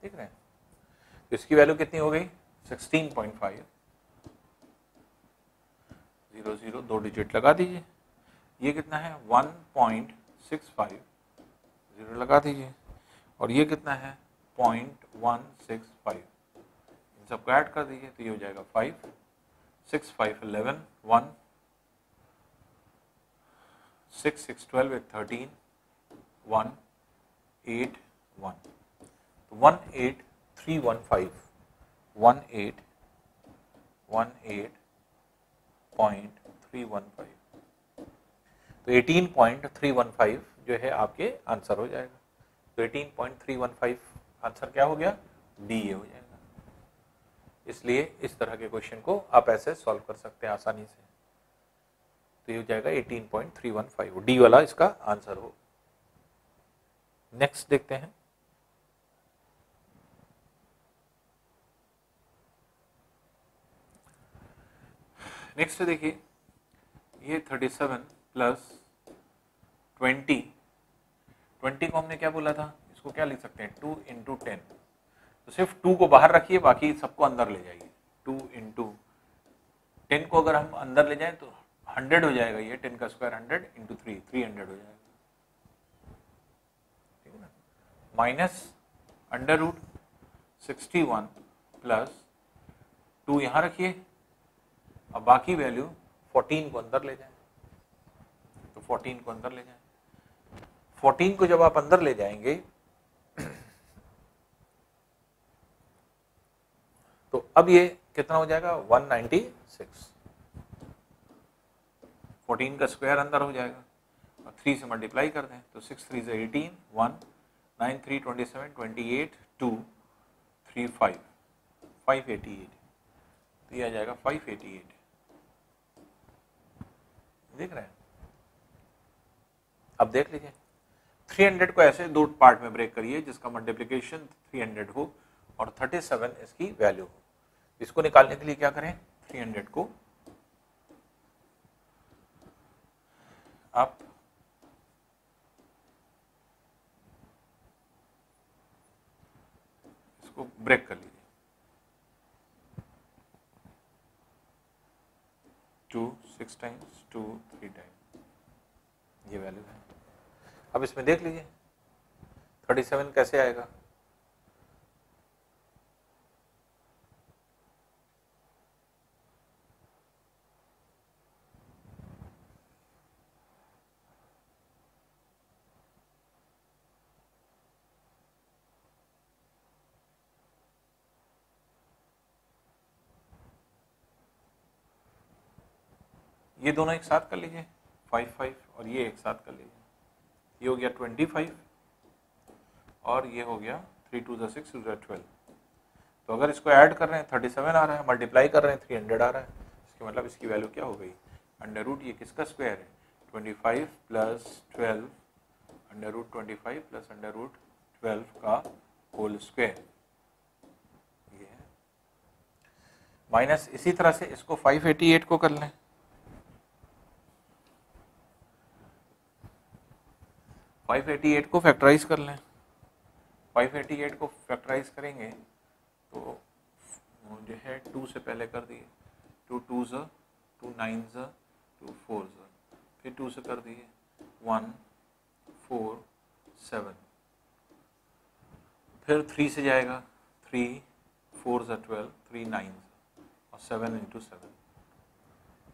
S1: ठीक है, तो इसकी वैल्यू कितनी हो गई 16.5। 00 2 डिजिट लगा दीजिए, ये कितना है 1.65, 0 लगा दीजिए, और ये कितना है 0.165, इन सबको ऐड कर दीजिए तो ये हो जाएगा 5 6 5 11 1 6 6 12 13 1 8 1, तो 18315 18.315, तो 18.315 जो है आपके आंसर हो जाएगा। तो 18.315 आंसर क्या हो गया, डी ए हो जाएगा। इसलिए इस तरह के क्वेश्चन को आप ऐसे सॉल्व कर सकते हैं आसानी से। तो ये हो जाएगा 18.315, डी वाला इसका आंसर हो। नेक्स्ट देखते हैं। नेक्स्ट देखिए ये 37 प्लस 20 को हमने क्या बोला था, इसको क्या लिख सकते हैं 2 इंटू 10, तो सिर्फ 2 को बाहर रखिए, बाकी सबको अंदर ले जाइए। 2 इंटू 10 को अगर हम अंदर ले जाएं तो 100 हो जाएगा, ये 10 का स्क्वायर 100 इंटू 3 300 हो जाएगा, ठीक है ना, माइनस अंडर रूट 61 प्लस 2 यहाँ रखिए, अब बाकी वैल्यू 14 को अंदर ले जाएं, तो 14 को अंदर ले जाएं। 14 को जब आप अंदर ले जाएंगे तो अब ये कितना हो जाएगा 196, 14 का स्क्वायर अंदर हो जाएगा और 3 से मल्टीप्लाई कर दें तो 6 3 से 18, 1 9 3 27 28 2 3 5 588, तो ये आ जाएगा 588। देख रहे हैं? अब देख लीजिए 300 को ऐसे दो पार्ट में ब्रेक करिए जिसका मल्टीप्लिकेशन 300 हो और 37 इसकी वैल्यू हो। इसको निकालने के लिए क्या करें, 300 को आप इसको ब्रेक कर लीजिए 2 6 टाइम्स 2 3 टाइम्स, ये वैल्यू है। अब इसमें देख लीजिए 37 कैसे आएगा, ये दोनों एक साथ कर लीजिए 5 5 और ये एक साथ कर लीजिए, ये हो गया 25 और ये हो गया 3 2 6 2 12। तो अगर इसको ऐड कर रहे हैं 37 आ रहा है, मल्टीप्लाई कर रहे हैं 300 आ रहा है, इसके मतलब इसकी वैल्यू क्या हो गई, अंडर रूट ये किसका स्क्वायर है, 25 plus 12 under root 25 plus under root 12 का होल स्क्वायर, ये है माइनस। इसी तरह से इसको 588 को कर लें, 588 को फैक्टराइज कर लें, 588 को फैक्टराइज करेंगे तो जो है 2 से पहले कर दिए, 2 2 2 9 2 4 फिर 2 से कर दिए 1 4 7, फिर 3 से जाएगा 3 4 12 3 9 और 7 इंटू 7,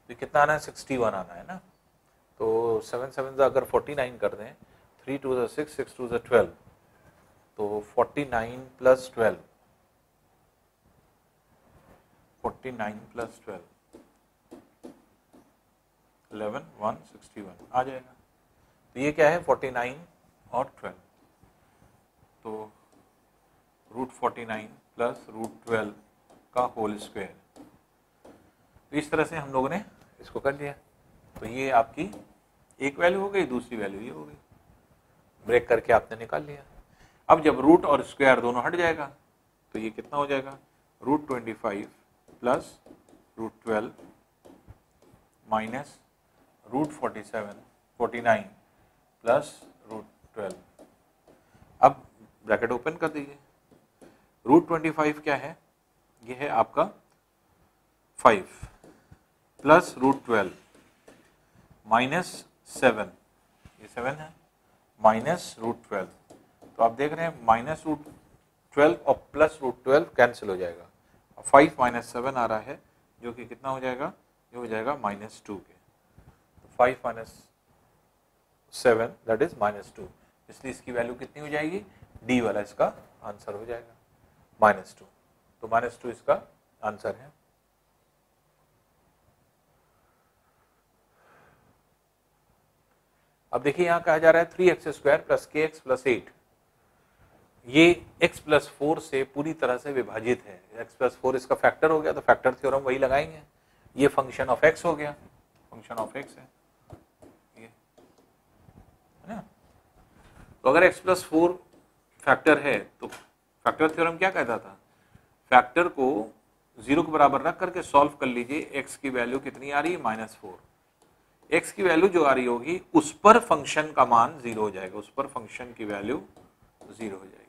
S1: तो कितना आना है 61 आना है ना। तो 7 7 अगर 49 कर दें, 3 2 6 6 2 12, तो 49 प्लस 12 49 प्लस 12 11 1 61 आ जाएगा। तो ये क्या है 49 और 12, तो रूट 49 प्लस रूट 12 का होल स्क्वायर। तो इस तरह से हम लोगों ने इसको कर लिया। तो ये आपकी एक वैल्यू हो गई, दूसरी वैल्यू ये हो गई, ब्रेक करके आपने निकाल लिया। अब जब रूट और स्क्वायर दोनों हट जाएगा तो ये कितना हो जाएगा, root 25 plus root 12 minus root 49 plus root 12। अब ब्रैकेट ओपन कर दीजिए, रूट 25 क्या है, ये है आपका 5 प्लस रूट 12 माइनस 7, ये 7 है, माइनस रूट 12। तो आप देख रहे हैं माइनस रूट 12 और प्लस रूट 12 कैंसिल हो जाएगा, 5 माइनस 7 आ रहा है जो कि कितना हो जाएगा, ये हो जाएगा -2 के। तो 5 माइनस 7 दैट इज -2, इसलिए इसकी वैल्यू कितनी हो जाएगी, डी वाला इसका आंसर हो जाएगा -2। तो -2 इसका आंसर है। अब देखिए यहां कहा जा रहा है 3x² प्लस kx प्लस 8, ये x प्लस 4 से पूरी तरह से विभाजित है। x प्लस 4 इसका फैक्टर हो गया, तो फैक्टर थ्योरम वही लगाएंगे। ये फंक्शन ऑफ x हो गया, फंक्शन ऑफ x है ये, है ना। तो अगर x प्लस 4 फैक्टर है तो फैक्टर थ्योरम क्या कहता था, फैक्टर को 0 के बराबर रख करके सॉल्व कर लीजिए, x की वैल्यू कितनी आ रही है -4, x की वैल्यू जो आ रही होगी उस पर फंक्शन का मान 0 हो जाएगा, उस पर फंक्शन की वैल्यू 0 हो जाएगी,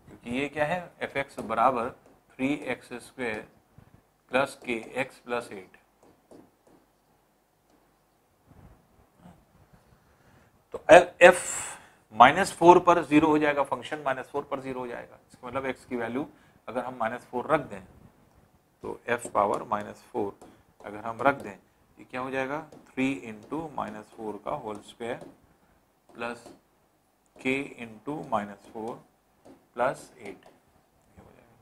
S1: क्योंकि ये क्या है f(x) बराबर 3x² प्लस kx प्लस 8। तो f -4 पर 0 हो जाएगा, फंक्शन -4 पर 0 हो जाएगा, इसका मतलब x की वैल्यू अगर हम -4 रख दें तो f पावर -4 अगर हम रख दें, ये क्या हो जाएगा 3 इंटू -4 का whole square plus k into -4 plus 8, ये हो जाएगा,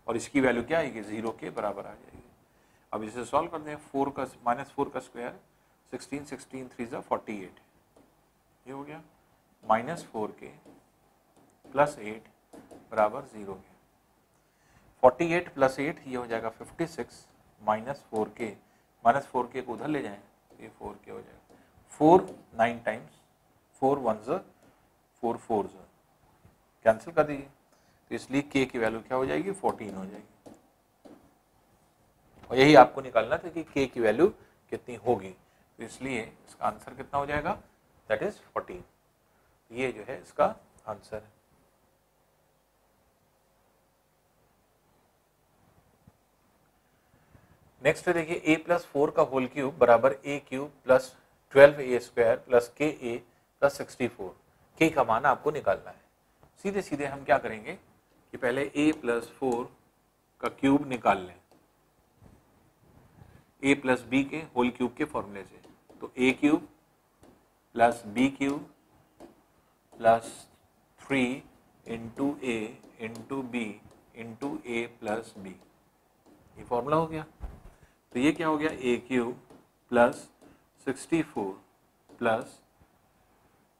S1: और इसकी वैल्यू क्या आएगी 0 के बराबर आ जाएगी। अब इसे सॉल्व कर दें, -4 का स्क्वायर 16 16 3 48, ये हो गया -4k प्लस 8 बराबर 0 के। 48 प्लस 8 ये हो जाएगा 56 -4k को उधर ले जाएं ये 4k हो जाएगा। 4 9 टाइम्स 4 1s 4 4s कैंसिल कर दीजिए, तो इसलिए k की वैल्यू क्या हो जाएगी 14 हो जाएगी। और यही आपको निकालना था कि k की वैल्यू कितनी होगी, तो इसलिए इसका आंसर कितना हो जाएगा, दैट इज 14। ये जो है इसका आंसर है। नेक्स्ट देखिए a प्लस 4 का होल क्यूब बराबर a cube plus 12a square plus ka plus 64। k का मान आपको निकालना है। सीधे सीधे हम क्या करेंगे कि पहले a प्लस 4 का क्यूब निकाल लें a प्लस बी के होल क्यूब के फॉर्मूले से। तो a cube plus B cube plus 3 into A into B into A plus B, ये फॉर्मूला हो गया। तो ये क्या हो गया, a क्यूब प्लस 64 प्लस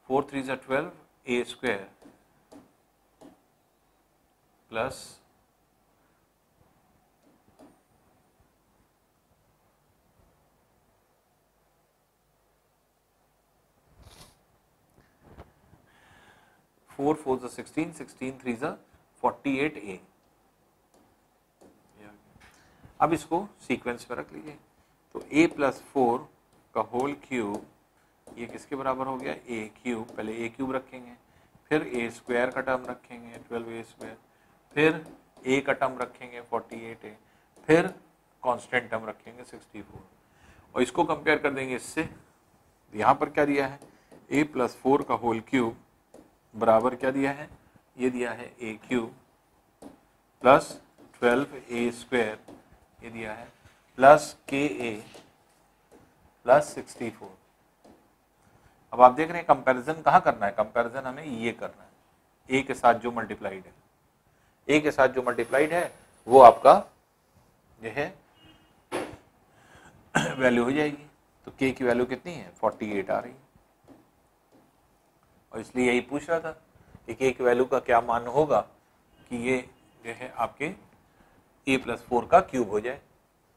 S1: 4 3 ज़ा 12 a स्क्वायर प्लस 4 4 ज़ा 16 16 3 ज़ा 48a। अब इसको सीक्वेंस में रख लीजिए। तो a प्लस 4 का होल क्यूब ये किसके बराबर हो गया, a क्यूब, पहले a क्यूब रखेंगे, फिर a स्क्वायर का टर्म रखेंगे 12a स्क्वायर, फिर a का टर्म रखेंगे 48a, फिर कांस्टेंट टर्म रखेंगे 64 और इसको कंपेयर कर देंगे इससे। यहाँ पर क्या दिया है, a प्लस 4 का होल क्यूब बराबर क्या दिया है, ये दिया है a cube plus 12a square, ये दिया है प्लस ka प्लस 64। अब आप देख रहे हैं कंपैरिजन कहाँ करना है, कंपैरिजन हमें ये करना है a के साथ जो मल्टीप्लाइड है, a के साथ जो मल्टीप्लाइड है वो आपका जो है वैल्यू हो जाएगी। तो k की वैल्यू कितनी है 48 आ रही है, और इसलिए यही पूछ रहा था कि k की वैल्यू का क्या मान होगा कि ये जो है आपके a प्लस 4 का क्यूब हो जाए,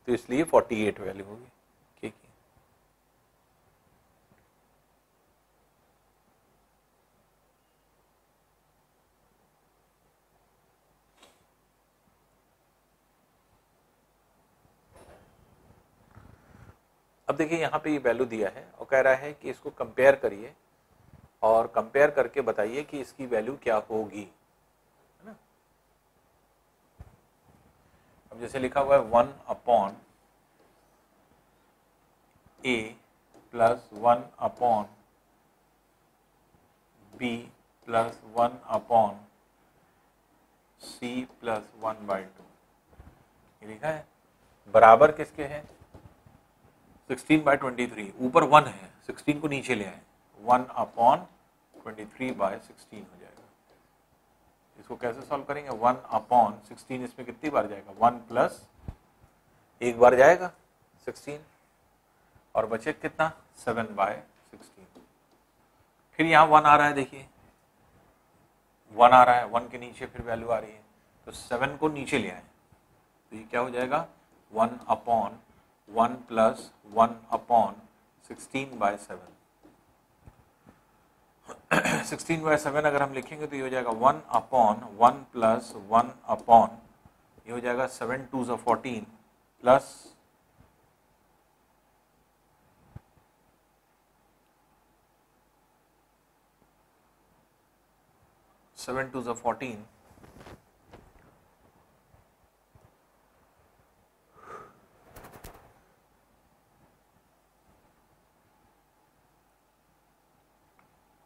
S1: तो इसलिए 48 वैल्यू होगी k की। अब देखिए यहाँ पे ये वैल्यू दिया है और कह रहा है कि इसको कंपेयर करिए और कंपेयर करके बताइए कि इसकी वैल्यू क्या होगी, है ना। अब जैसे लिखा हुआ है 1 upon a plus 1 upon b plus 1 upon c plus 1/2, ये लिखा है। बराबर किसके है 16/23, ऊपर 1 है, 16 को नीचे ले आए, 1 अपॉन 23/16 हो जाएगा। इसको कैसे सॉल्व करेंगे, 1 अपॉन 16 इसमें कितनी बार जाएगा, 1 प्लस एक बार जाएगा 16 और बचे कितना 7/16। फिर यहाँ 1 आ रहा है, देखिए 1 आ रहा है, 1 के नीचे फिर वैल्यू आ रही है, तो 7 को नीचे ले आए, तो ये क्या हो जाएगा 1 अपॉन 1 प्लस 1 अपॉन 16/7। 16/7 अगर हम लिखेंगे तो ये हो जाएगा 1 अपॉन 1 प्लस 1 अपॉन, ये हो जाएगा 7 2 ज़ा 14 प्लस 7 2 ज़ा 14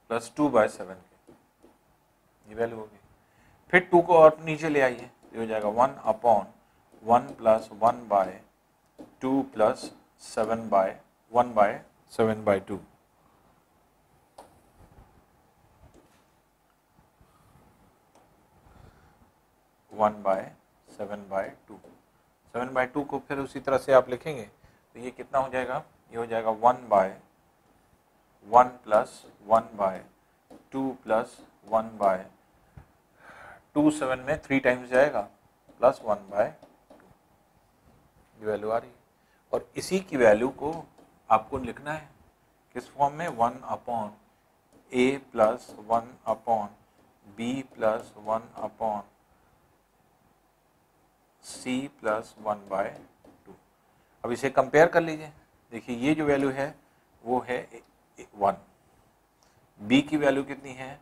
S1: प्लस 2/7, ये वैल्यू होगी। फिर 2 को और नीचे ले आइए, ये हो जाएगा 1 अपॉन 1 प्लस 1/2 प्लस 1/7/2। 1/7/2, 7/2 को फिर उसी तरह से आप लिखेंगे तो ये कितना हो जाएगा, ये हो जाएगा 1/1 प्लस 1/2 2 प्लस 1 बाय 2 7 में 3 टाइम्स जाएगा प्लस 1 बाय 2 वैल्यू आ रही है। और इसी की वैल्यू को आपको लिखना है किस फॉर्म में, 1 upon a plus 1 upon b plus 1 upon c plus 1 by 2। अब इसे कंपेयर कर लीजिए। देखिए ये जो वैल्यू है वो है 1, b की वैल्यू कितनी है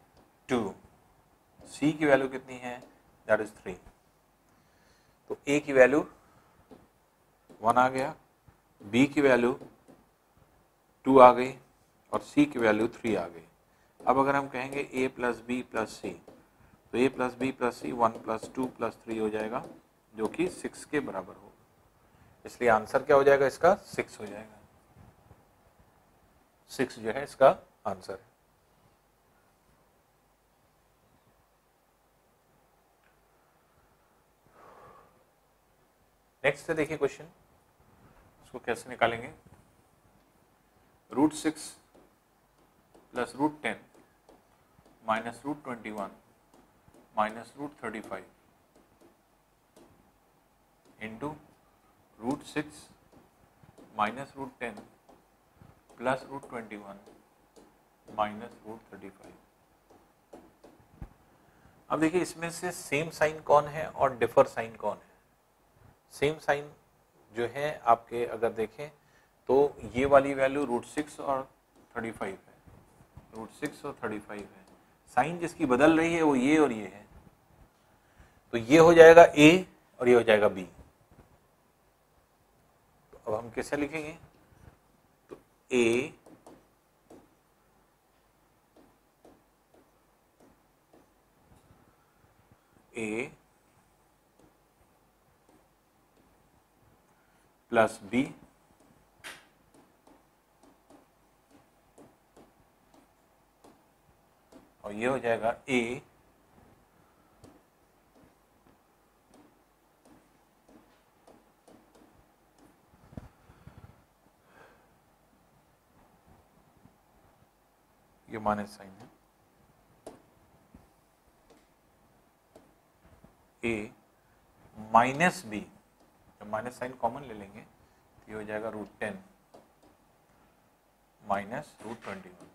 S1: 2, c की वैल्यू कितनी है दैट इज 3। तो a की वैल्यू 1 आ गया, b की वैल्यू 2 आ गई और c की वैल्यू 3 आ गई। अब अगर हम कहेंगे a plus B plus C, तो a plus B plus C 1 plus 2 plus 3 हो जाएगा जो कि 6 के बराबर होगा। इसलिए आंसर क्या हो जाएगा इसका 6 हो जाएगा। 6 जो है इसका आंसर है। नेक्स्ट है देखिए क्वेश्चन, इसको कैसे निकालेंगे। √6 plus √10 minus √21 minus √35 into √6 minus √10 plus √21 minus √35। अब देखिए इसमें से सेम साइन कौन है और डिफर साइन कौन है। सेम साइन जो है आपके अगर देखें तो ये वाली वैल्यू √6 और 35 है, √6 और 35 है। साइन जिसकी बदल रही है वो ये और ये है, तो ये हो जाएगा a और ये हो जाएगा b। तो अब हम कैसे लिखेंगे, तो a प्लस b और ये हो जाएगा a ये माइनस साइन है, a माइनस b, जब माइनस साइन कॉमन ले लेंगे तो ये हो जाएगा √10 माइनस √21।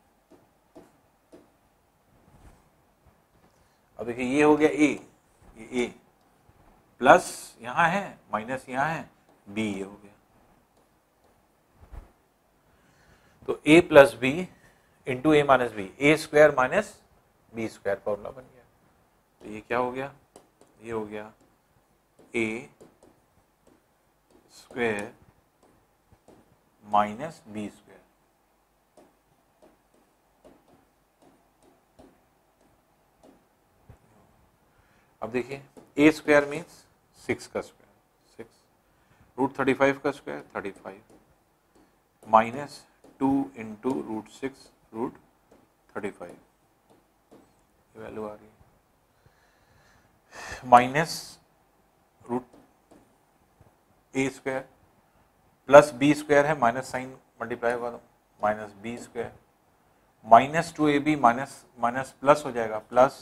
S1: अब देखिए ये हो गया a, ये a प्लस यहाँ है माइनस यहाँ है b, ये हो गया। तो a plus b into A minus B, A square minus B square formula बन गया। तो ये क्या हो गया, ये हो गया a square minus B square. अब देखिए a स्क्वायर मीन्स 6 का स्क्वायर, 6 √35 का स्क्वायर 35 माइनस 2 इंटू √6 √35, वैल्यू आ रही है minus √a square plus b square है, माइनस साइन मल्टीप्लाई होगा तो minus b square minus 2ab minus minus plus हो जाएगा प्लस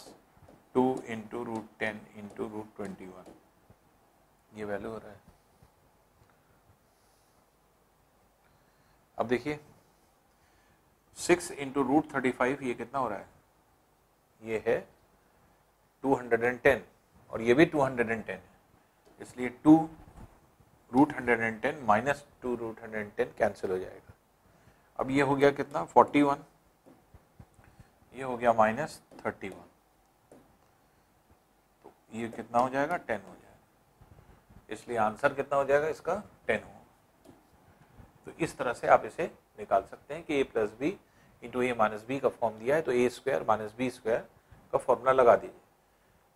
S1: 2 इंटू √10 इंटू √21, ये वैल्यू हो रहा है। अब देखिए 6 इंटू √35 ये कितना हो रहा है, ये है 210 और ये भी 210 है, इसलिए 2 √110 माइनस 2 √110 कैंसिल हो जाएगा। अब ये हो गया कितना 41, ये हो गया माइनस 31, तो ये कितना हो जाएगा 10 हो जाएगा, इसलिए आंसर कितना हो जाएगा इसका 10 हो। तो इस तरह से आप इसे निकाल सकते हैं कि a plus B into A minus B का फॉर्म दिया है तो a square minus B square का फॉर्मूला लगा दीजिए,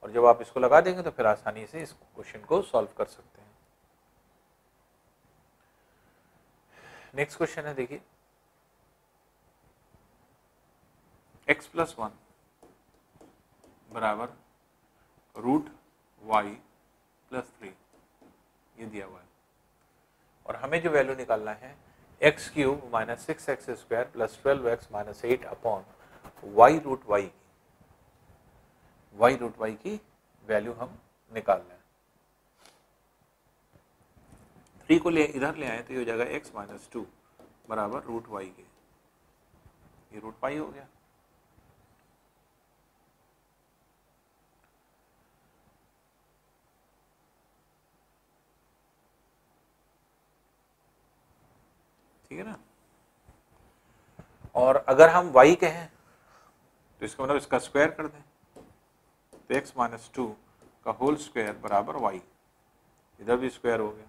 S1: और जब आप इसको लगा देंगे तो फिर आसानी से इस क्वेश्चन को सॉल्व कर सकते हैं। नेक्स्ट क्वेश्चन है देखिए, x प्लस 1 बराबर √y प्लस 3 ये दिया हुआ है, और हमें जो वैल्यू निकालना है x³ minus 6x² plus 12x minus 8 upon y √y की। y रूट y की वैल्यू हम निकाल लें। 3 को ले इधर ले आए तो ये हो जाएगा x माइनस 2 बराबर रूट y के, ये रूट पाई हो गया। ठीक है ना। और अगर हम y कहें तो इसका मतलब इसका स्क्वायर कर दें, तो x माइनस 2 का होल स्क्वायर बराबर y, इधर भी स्क्वायर हो गया,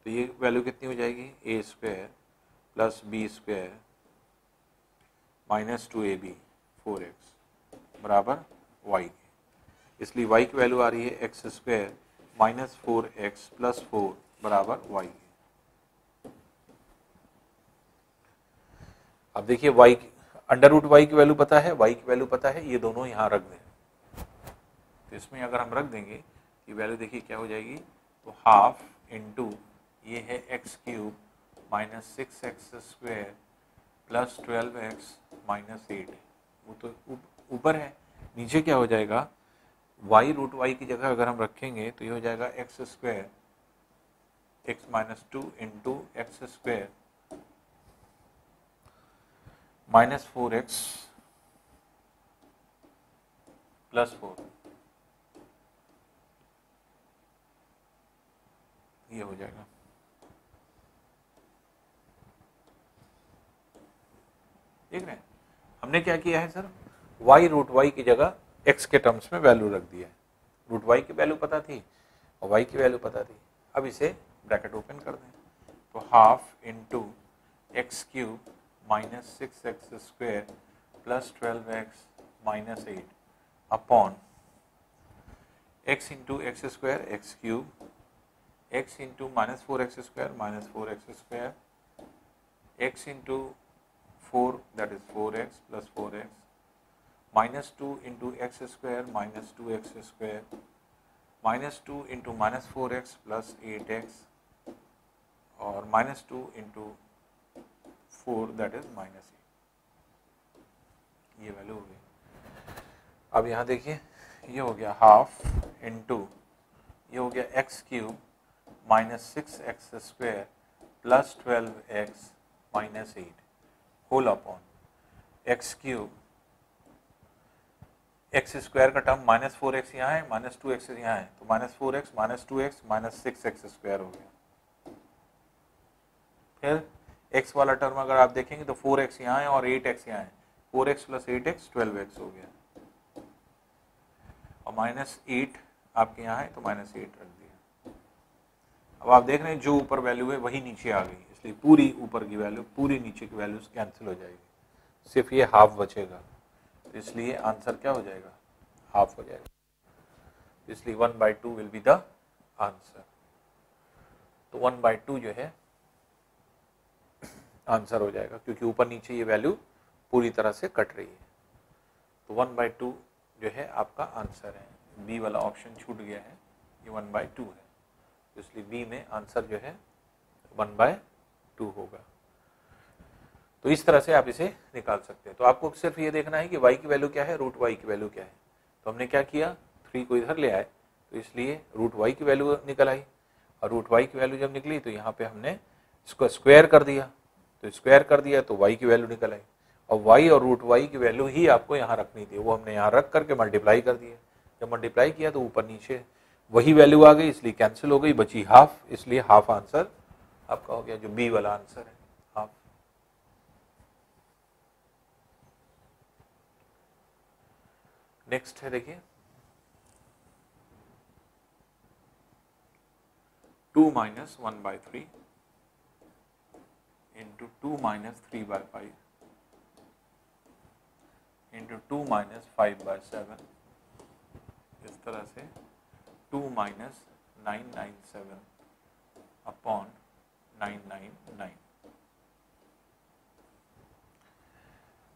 S1: तो ये वैल्यू कितनी हो जाएगी, a square plus B square minus 2ab 4x बराबर y के। इसलिए y की वैल्यू आ रही है x square minus 4x plus 4 बराबर y के। अब देखिए y अंडर रूट y की वैल्यू पता है, y की वैल्यू पता है, ये दोनों यहाँ रख दें, तो इसमें अगर हम रख देंगे ये वैल्यू देखिए क्या हो जाएगी, तो हाफ इंटू ये है एक्स क्यूब माइनस 6x स्क्वायर प्लस 12x माइनस 8, वो तो ऊपर है, नीचे क्या हो जाएगा, y रूट y की जगह अगर हम रखेंगे तो ये हो जाएगा x square x minus 2 into x square minus 4x plus 4, ये हो जाएगा। देख रहे हैं हमने क्या किया है सर, y रूट y की जगह x के टर्म्स में वैल्यू रख दिया है, रूट y की वैल्यू पता थी और y की वैल्यू पता थी। अब इसे ब्रैकेट ओपन कर दें, तो half into x cube minus 6x स्क्वायर plus 12x minus 8 upon x into x square x cube, x into minus 4x square minus 4x square, x into 4 that is 4x plus 4x minus 2 into x square minus 2x square minus 2 into minus 4x plus 8x और minus 2 into 4 that is minus 8, ये value हो गई। अब यहाँ देखिए ये हो गया हाफ इंटू ये हो गया एक्स क्यूब माइनस 6x स्क्वायर plus 12x minus 8 whole upon X cube, X square का टर्म माइनस 4x यहाँ है, माइनस 2x यहाँ है, तो minus 4x minus 2x minus 6x square हो गया। फिर x वाला टर्म अगर आप देखेंगे तो 4x यहाँ है और 8x यहाँ है, 4x प्लस 8x 12x हो गया, और माइनस 8 आपके यहाँ है तो माइनस 8 रख दिया। अब आप देख रहे हैं जो ऊपर वैल्यू है वही नीचे आ गई, इसलिए पूरी ऊपर की वैल्यू पूरी नीचे की वैल्यूज कैंसिल हो जाएगी, सिर्फ ये हाफ बचेगा, तो इसलिए आंसर क्या हो जाएगा, हाफ हो जाएगा, इसलिए 1/2 विल बी द आंसर। तो 1/2 जो है आंसर हो जाएगा, क्योंकि ऊपर नीचे ये वैल्यू पूरी तरह से कट रही है, तो 1/2 जो है आपका आंसर है। बी वाला ऑप्शन छूट गया है, ये 1/2 है, इसलिए बी में आंसर जो है 1/2 होगा। तो इस तरह से आप इसे निकाल सकते हैं। तो आपको सिर्फ ये देखना है कि y की वैल्यू क्या है, रूट y की वैल्यू क्या है। तो हमने क्या किया, 3 को इधर ले आए, तो इसलिए रूट y की वैल्यू निकल आई, और रूट y की वैल्यू जब निकली तो यहाँ पे हमने इसको स्क्वायर कर दिया, तो स्क्वायर कर दिया तो y की वैल्यू निकल आई, और y और रूट y की वैल्यू ही आपको यहाँ रखनी थी, वो हमने यहाँ रख करके मल्टीप्लाई कर दिया। जब मल्टीप्लाई किया तो ऊपर नीचे वही वैल्यू आ गई, इसलिए कैंसिल हो गई, बची हाफ, इसलिए हाफ आंसर आपका हो गया, जो बी वाला आंसर है हाफ। नेक्स्ट है देखिए 2 minus 1/3 into 2 minus 3/5 into 2 minus 5/7, इस तरह से 2 minus 997 अपॉन 999।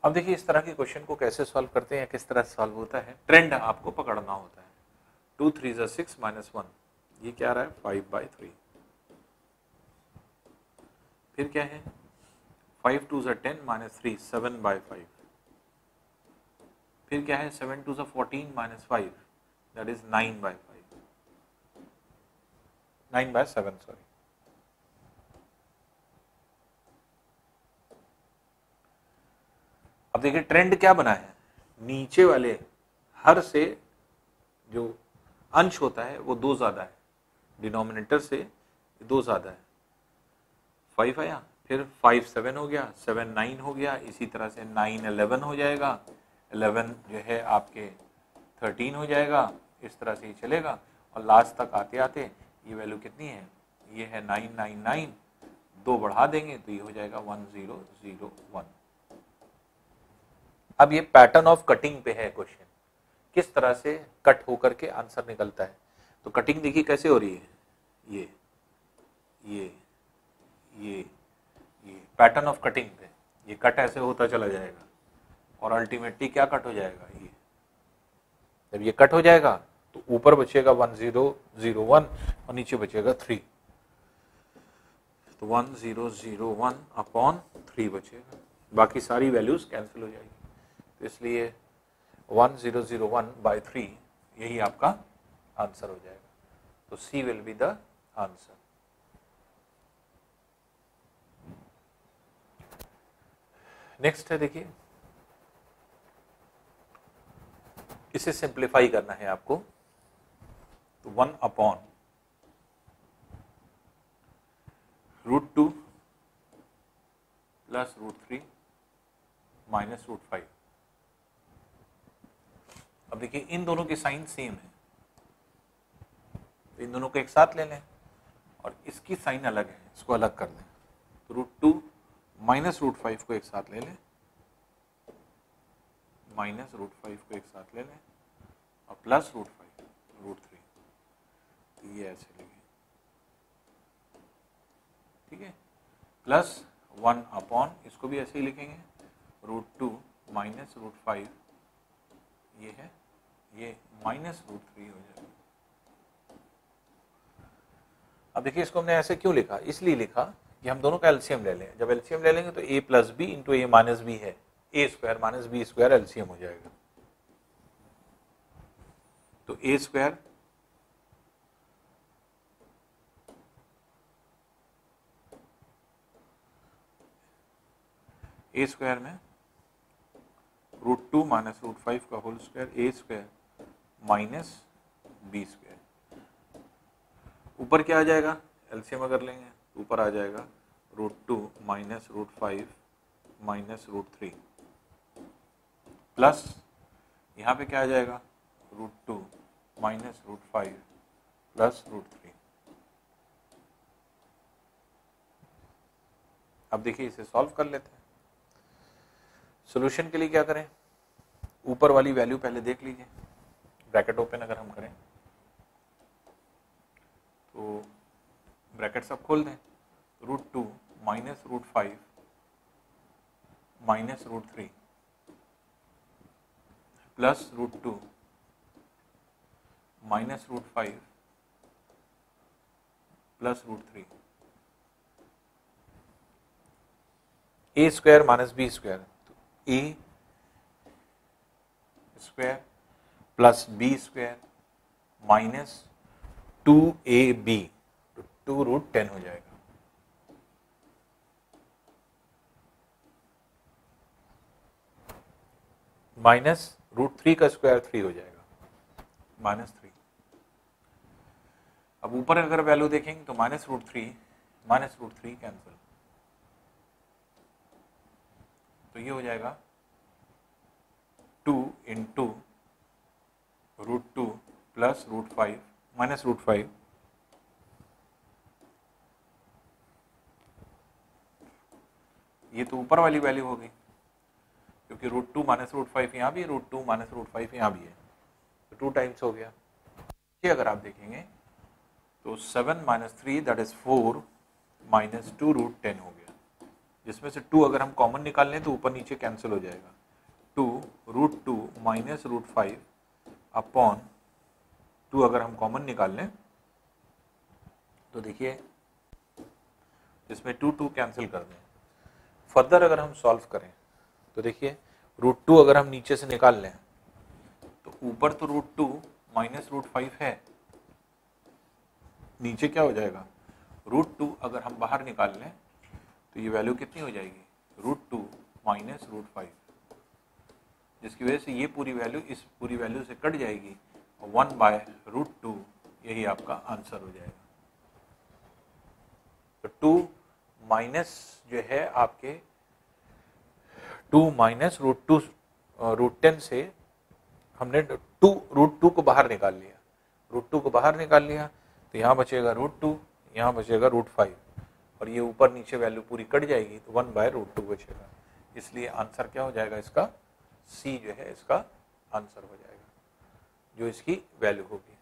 S1: अब देखिए इस तरह के क्वेश्चन को कैसे सॉल्व करते हैं, किस तरह से सॉल्व होता है, ट्रेंड आपको पकड़ना होता है। 2 3 6 minus 1, ये क्या आ रहा है 5/3, फिर क्या है 5 2 10 minus 3 7/5, फिर क्या है 7 to 14 minus 5 that is 9/5, 9/7 sorry. अब देखिए ट्रेंड क्या बना है, नीचे वाले हर से जो अंश होता है वो 2 ज्यादा है, डिनोमिनेटर से 2 ज्यादा है। 5 आया, फिर 5 7 हो गया, 7 9 हो गया, इसी तरह से 9 11 हो जाएगा, 11 जो है आपके 13 हो जाएगा, इस तरह से ही चलेगा और लास्ट तक आते आते ये वैल्यू कितनी है, ये है 999, 2 बढ़ा देंगे तो ये हो जाएगा 1001। अब ये पैटर्न ऑफ कटिंग पे है क्वेश्चन, किस तरह से कट होकर के आंसर निकलता है। तो कटिंग देखिए कैसे हो रही है, ये ये ये ये पैटर्न ऑफ कटिंग पे ये कट ऐसे होता चला जाएगा और अल्टीमेटली क्या कट हो जाएगा, ये जब ये कट हो जाएगा तो ऊपर बचेगा 1001 और नीचे बचेगा 3, तो 1001/3 बचेगा, बाकी सारी वैल्यूज कैंसिल हो जाएगी। तो इसलिए 1001/3 यही आपका आंसर हो जाएगा। तो C will be the answer. Next है देखिए, इसे सिंप्लीफाई करना है आपको। तो 1/√2 प्लस √3 माइनस √5। अब देखिए इन दोनों के साइन सेम है, तो इन दोनों को एक साथ ले लें और इसकी साइन अलग है, इसको अलग कर दें। तो √2 माइनस √5 को एक साथ ले लें, माइनस √5 को एक साथ ले लें और प्लस √3, तो ये ऐसे लिखें, ठीक है। प्लस 1/, इसको भी ऐसे ही लिखेंगे, √2 माइनस √5 ये है, ये माइनस √3 हो जाएगा। अब देखिए इसको हमने ऐसे क्यों लिखा, इसलिए लिखा कि हम दोनों का एलसीएम ले लें। जब एलसीएम ले लेंगे तो a plus B into A minus B है, a square minus B square LCM हो जाएगा। तो a स्क्वायर में √2 माइनस √5 का whole square, a square minus B square. ऊपर क्या आ जाएगा, एलसीएम अगर लेंगे तो ऊपर आ जाएगा √2 माइनस √5 माइनस √3 प्लस यहाँ पे क्या आ जाएगा, √2 माइनस √5 प्लस √3। अब देखिए इसे सॉल्व कर लेते हैं। सॉल्यूशन के लिए क्या करें, ऊपर वाली वैल्यू पहले देख लीजिए, ब्रैकेट ओपन अगर हम करें तो ब्रैकेट सब खोल दें, √2 minus √5 minus √3 plus √2 minus √5 plus √3, a square minus B square, तो a square plus B square minus 2ab, तो 2√10 हो जाएगा। माइनस √3 का स्क्वायर 3 हो जाएगा, -3। अब ऊपर अगर वैल्यू देखेंगे तो -√3 कैंसिल, तो ये हो जाएगा 2 इंटू √2 प्लस √5 माइनस √5 ये तो ऊपर वाली वैल्यू हो गई, क्योंकि √2 माइनस √5 यहाँ भी है, √2 माइनस √5 यहाँ भी है, तो 2 टाइम्स हो गया। ये अगर आप देखेंगे तो 7 माइनस 3 दैट इज 4 माइनस 2√10 हो गया, जिसमें से 2 अगर हम कॉमन निकाल लें तो ऊपर नीचे कैंसिल हो जाएगा। 2√2 माइनस √5 अपॉन 2 अगर हम कॉमन निकाल लें तो देखिए इसमें 2 कैंसिल कर दें। फर्दर अगर हम सॉल्व करें तो देखिए √2 अगर हम नीचे से निकाल लें ऊपर तो √2 माइनस √5 है, नीचे क्या हो जाएगा √2 अगर हम बाहर निकाल लें तो ये वैल्यू कितनी हो जाएगी √2 माइनस √5, जिसकी वजह से ये पूरी वैल्यू इस पूरी वैल्यू से कट जाएगी और 1/√2 यही आपका आंसर हो जाएगा। तो 2 माइनस जो है आपके 2 माइनस √10 से हमने √2 को बाहर निकाल लिया, √2 को बाहर निकाल लिया तो यहाँ बचेगा √2, यहाँ बचेगा √5 और ये ऊपर नीचे वैल्यू पूरी कट जाएगी तो 1/√2 बचेगा। इसलिए आंसर क्या हो जाएगा इसका, सी जो है इसका आंसर हो जाएगा, जो इसकी वैल्यू होगी।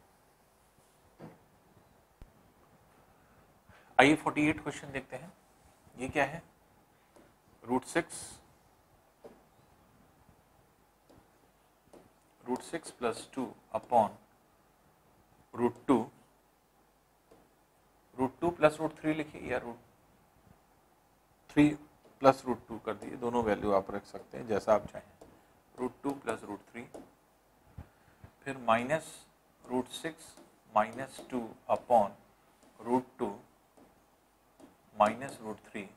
S1: आइए 48 क्वेश्चन देखते हैं। ये क्या है, √6 प्लस 2 अपॉन √2, √2 प्लस √3 लिखिए या √3 प्लस √2 कर दिए, दोनों वैल्यू आप रख सकते हैं जैसा आप चाहें। √2 प्लस √3 फिर minus √6 minus 2 upon √2 minus √3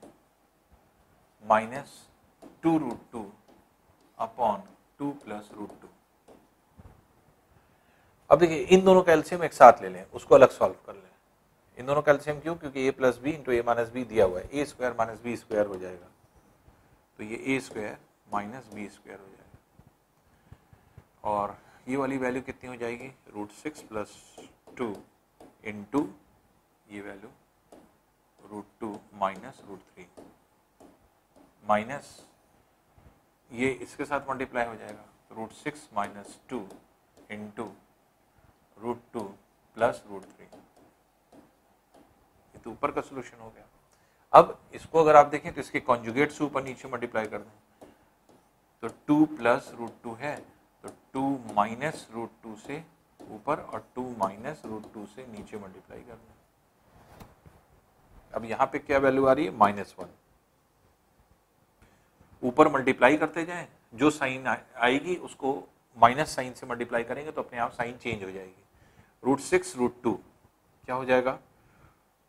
S1: minus 2√2 upon 2 plus √2। अब देखिए इन दोनों का एलसीएम एक साथ ले लें, उसको अलग सॉल्व कर लें। इन दोनों का एलसीएम क्यों, क्योंकि a plus B into A minus B दिया हुआ है, a square minus B square हो जाएगा, तो ये a square minus B square हो जाएगा। और ये वाली वैल्यू कितनी हो जाएगी √6 प्लस 2 इंटू ये वैल्यू √2 माइनस √3 माइनस ये इसके साथ मल्टीप्लाई हो जाएगा, √6 माइनस 2 इंटू √2 प्लस √3। ये तो ऊपर का सोल्यूशन हो गया। अब इसको अगर आप देखें तो इसके कॉन्जुगेट से ऊपर नीचे मल्टीप्लाई कर दें तो 2 प्लस √2 है, तो 2 माइनस √2 से ऊपर और 2 माइनस √2 से नीचे मल्टीप्लाई कर दें। अब यहाँ पे क्या वैल्यू आ रही है -1, ऊपर मल्टीप्लाई करते जाएं, जो साइन आएगी उसको माइनस साइन से मल्टीप्लाई करेंगे तो अपने आप साइन चेंज हो जाएगी। √6 √2 क्या हो जाएगा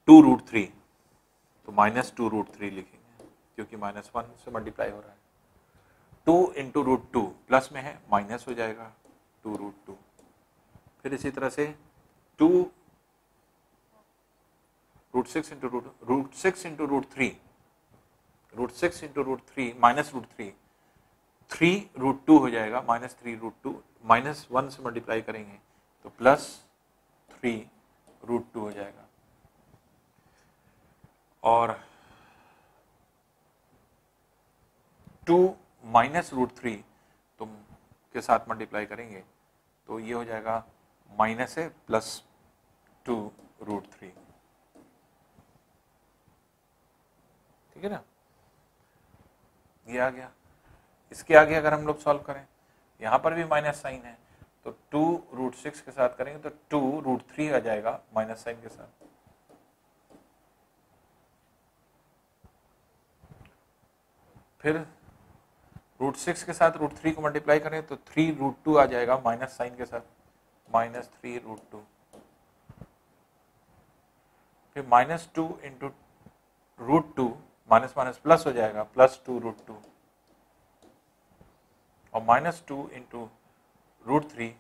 S1: 2√3, तो -2√3 लिखेंगे क्योंकि -1 से मल्टीप्लाई हो रहा है। 2 इंटू √2 प्लस में है माइनस हो जाएगा 2√2। फिर इसी तरह से 2 √6 इंटू √3 माइनस √3 3√2 हो जाएगा, -3√2 -1 से मल्टीप्लाई करेंगे तो +3√2 हो जाएगा। और 2 माइनस √3 तुम के साथ मल्टीप्लाई करेंगे तो ये हो जाएगा माइनस है +2√3, ठीक है ना। ये आ गया। इसके आगे अगर हम लोग सॉल्व करें, यहाँ पर भी माइनस साइन है तो 2√6 के साथ करेंगे तो 2√3 आ जाएगा माइनस साइन के साथ। फिर √6 के साथ √3 को मल्टीप्लाई करें तो 3√2 आ जाएगा माइनस साइन के साथ, -3√2। फिर -2 इंटू √2 माइनस माइनस प्लस हो जाएगा, +2√2 और -2 इंटू √3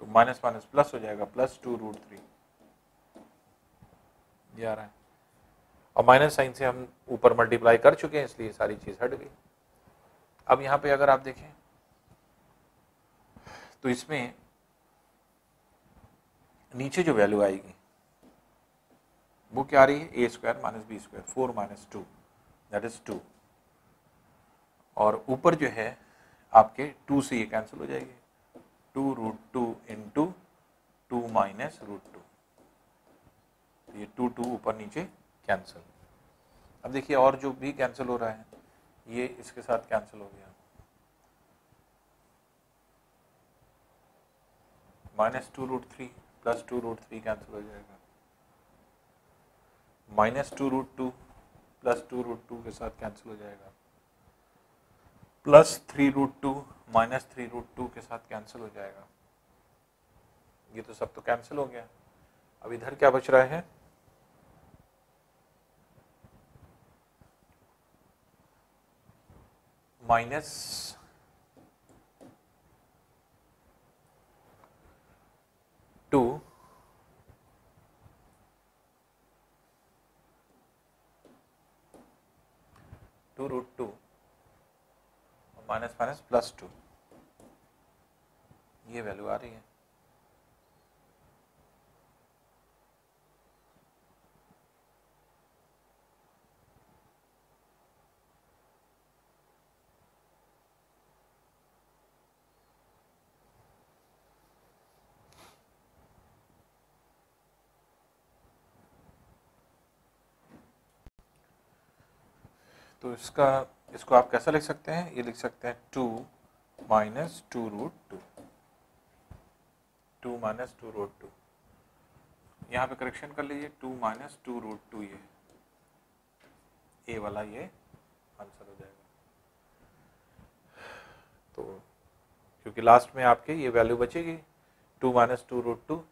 S1: तो माइनस माइनस प्लस हो जाएगा, +2√3 ये आ रहा है। और माइनस साइन से हम ऊपर मल्टीप्लाई कर चुके हैं इसलिए सारी चीज हट गई। अब यहाँ पे अगर आप देखें तो इसमें नीचे जो वैल्यू आएगी वो क्या आ रही है, a square minus B square 4 minus 2 that is 2, और ऊपर जो है आपके 2 से ये कैंसिल हो जाएगी, 2√2 इंटू 2 माइनस √2, ये 2 ऊपर नीचे कैंसिल। अब देखिए और जो भी कैंसिल हो रहा है ये इसके साथ कैंसिल हो गया, -2√3 प्लस 2√3 कैंसिल हो जाएगा, -2√2 प्लस 2√2 के साथ कैंसिल हो जाएगा, +3√2 -3√2 के साथ कैंसिल हो जाएगा, ये तो सब तो कैंसिल हो गया। अब इधर क्या बच रहा है, माइनस 2 2√2 माइनस माइनस प्लस 2, ये वैल्यू आ रही है। तो इसको आप कैसा लिख सकते हैं, ये लिख सकते हैं 2 माइनस 2√2, 2 माइनस 2√2। यहाँ पे करेक्शन कर लीजिए, 2 माइनस 2√2, ये ए वाला ये आंसर हो जाएगा। तो क्योंकि लास्ट में आपके ये वैल्यू बचेगी 2 माइनस 2√2,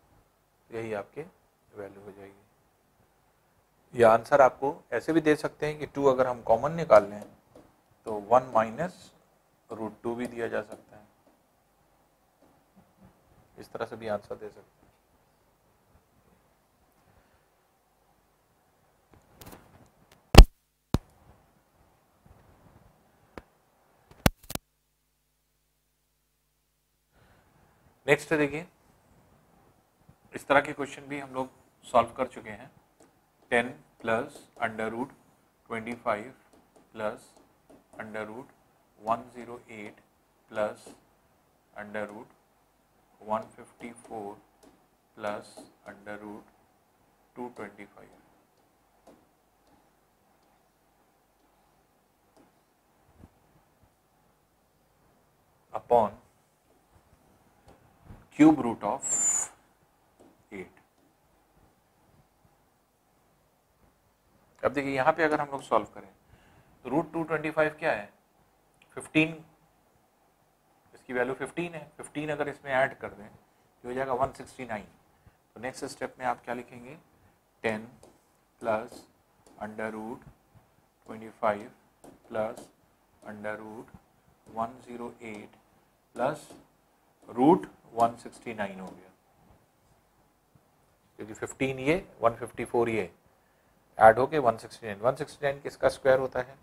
S1: यही आपके वैल्यू हो जाएगी। या आंसर आपको ऐसे भी दे सकते हैं कि 2 अगर हम कॉमन निकाल लें तो 1 माइनस √2 भी दिया जा सकता है, इस तरह से भी आंसर दे सकते हैं। नेक्स्ट देखिए, इस तरह के क्वेश्चन भी हम लोग सॉल्व कर चुके हैं। 10 plus √25 plus √108 plus √154 plus √225 upon cube root of 8। अब देखिए यहाँ पे अगर हम लोग सॉल्व करें तो √225 क्या है, 15, इसकी वैल्यू 15 है। 15 अगर इसमें ऐड कर दें तो हो जाएगा 169। तो नेक्स्ट स्टेप में आप क्या लिखेंगे, 10 प्लस √25 प्लस √108 प्लस √169 हो गया, क्योंकि 15 ये 154 ये ऐड होके 169। 169 किसका स्क्वायर होता है,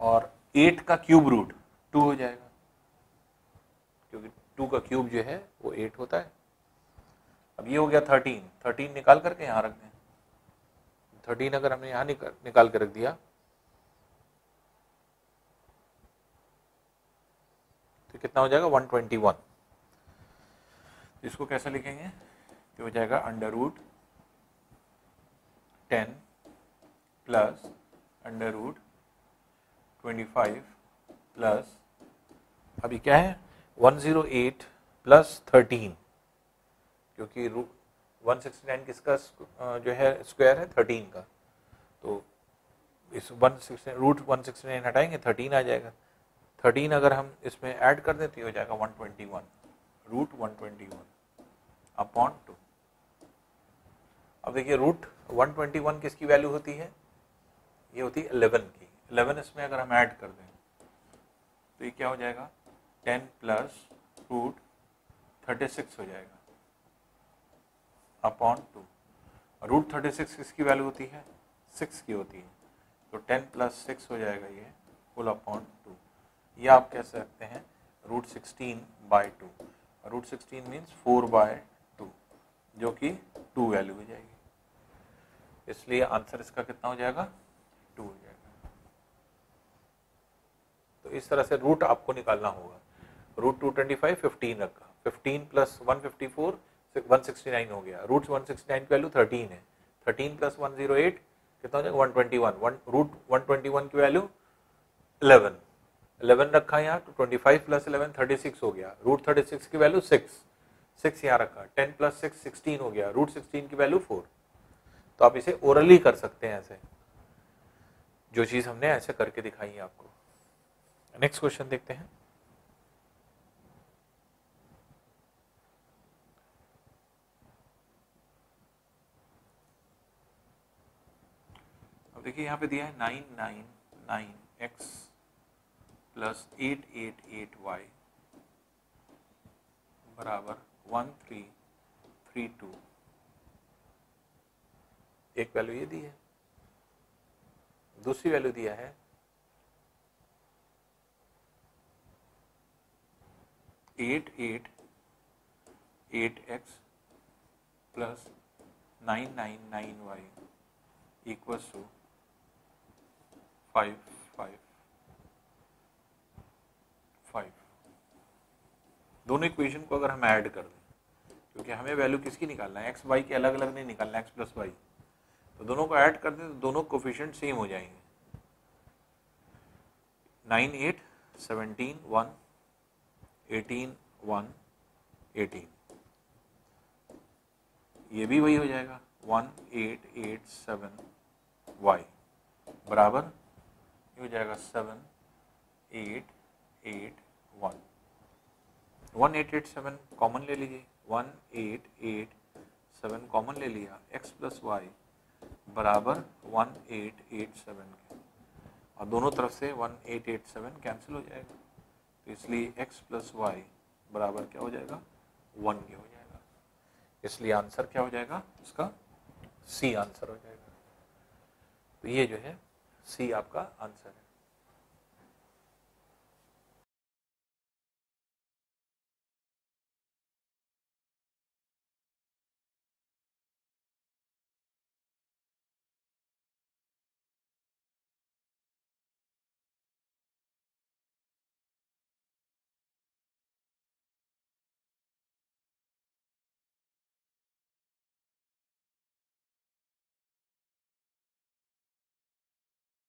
S1: और 8 का क्यूब रूट 2 हो जाएगा, क्योंकि 2 का क्यूब जो है वो 8 होता है। अब ये हो गया 13, 13 निकाल करके यहाँ रख दें। 13 अगर हमने यहाँ निकाल के रख दिया तो कितना हो जाएगा, 121। इसको कैसे लिखेंगे, तो हो जाएगा √10 प्लस √25 प्लस, अभी क्या है 108 प्लस 13, क्योंकि 169 किसका जो है स्क्वायर है 13 का, तो इस 169 हटाएंगे 13 आ जाएगा। 13 अगर हम इसमें ऐड कर दें तो हो जाएगा 121, √121 अपॉन 2। अब देखिए √121 किसकी वैल्यू होती है, ये होती है 11 की। 11 इसमें अगर हम ऐड कर दें तो ये क्या हो जाएगा, 10 प्लस √36 हो जाएगा अपॉन 2। √36 किसकी वैल्यू होती है, 6 की होती है, तो 10 प्लस 6 हो जाएगा ये फुल अपॉन 2। या आप कह सकते हैं √16/2। √16 मीन्स 4/2, जो कि 2 वैल्यू हो जाएगी, इसलिए आंसर इसका कितना हो जाएगा, 2 हो जाएगा। तो इस तरह से रूट आपको निकालना होगा। √225 15 रखा, 15 प्लस 154 169 हो गया। √169 की वैल्यू 13 है, 13 प्लस 108 कितना हो जाएगा, 121। √121 की वैल्यू 11 रखा यहाँ, तो 25 प्लस 11 36 हो गया। √36 की वैल्यू 6 यहाँ रखा, 10 प्लस 6 16 हो गया। √16 की वैल्यू 4। तो आप इसे ओरली कर सकते हैं, ऐसे जो चीज हमने ऐसे करके दिखाई है आपको। नेक्स्ट क्वेश्चन देखते हैं। देखिए यहाँ पे दिया है 999x प्लस 888y बराबर 1332। एक वैल्यू ये दी है, दूसरी वैल्यू दिया है 888x plus 999y equals to 555। दोनों इक्वेशन को अगर हम ऐड कर दें, क्योंकि हमें वैल्यू किसकी निकालना है, एक्स वाई के अलग अलग नहीं निकालना, एक्स प्लस वाई, तो दोनों को ऐड कर दें तो दोनों कोफिशिएंट सेम हो जाएंगे। 9 8 17 1 18 1 18, ये भी वही हो जाएगा 1887y बराबर ये हो जाएगा 7881। 1887 कॉमन ले लीजिए, 1887 कॉमन ले लिया, x प्लस वाई बराबर 1887 के, और दोनों तरफ से 1887 कैंसिल हो जाएगा, तो इसलिए x प्लस वाई बराबर क्या हो जाएगा 1 के हो जाएगा। इसलिए आंसर क्या हो जाएगा इसका, सी आंसर हो जाएगा। तो ये जो है सी आपका आंसर है।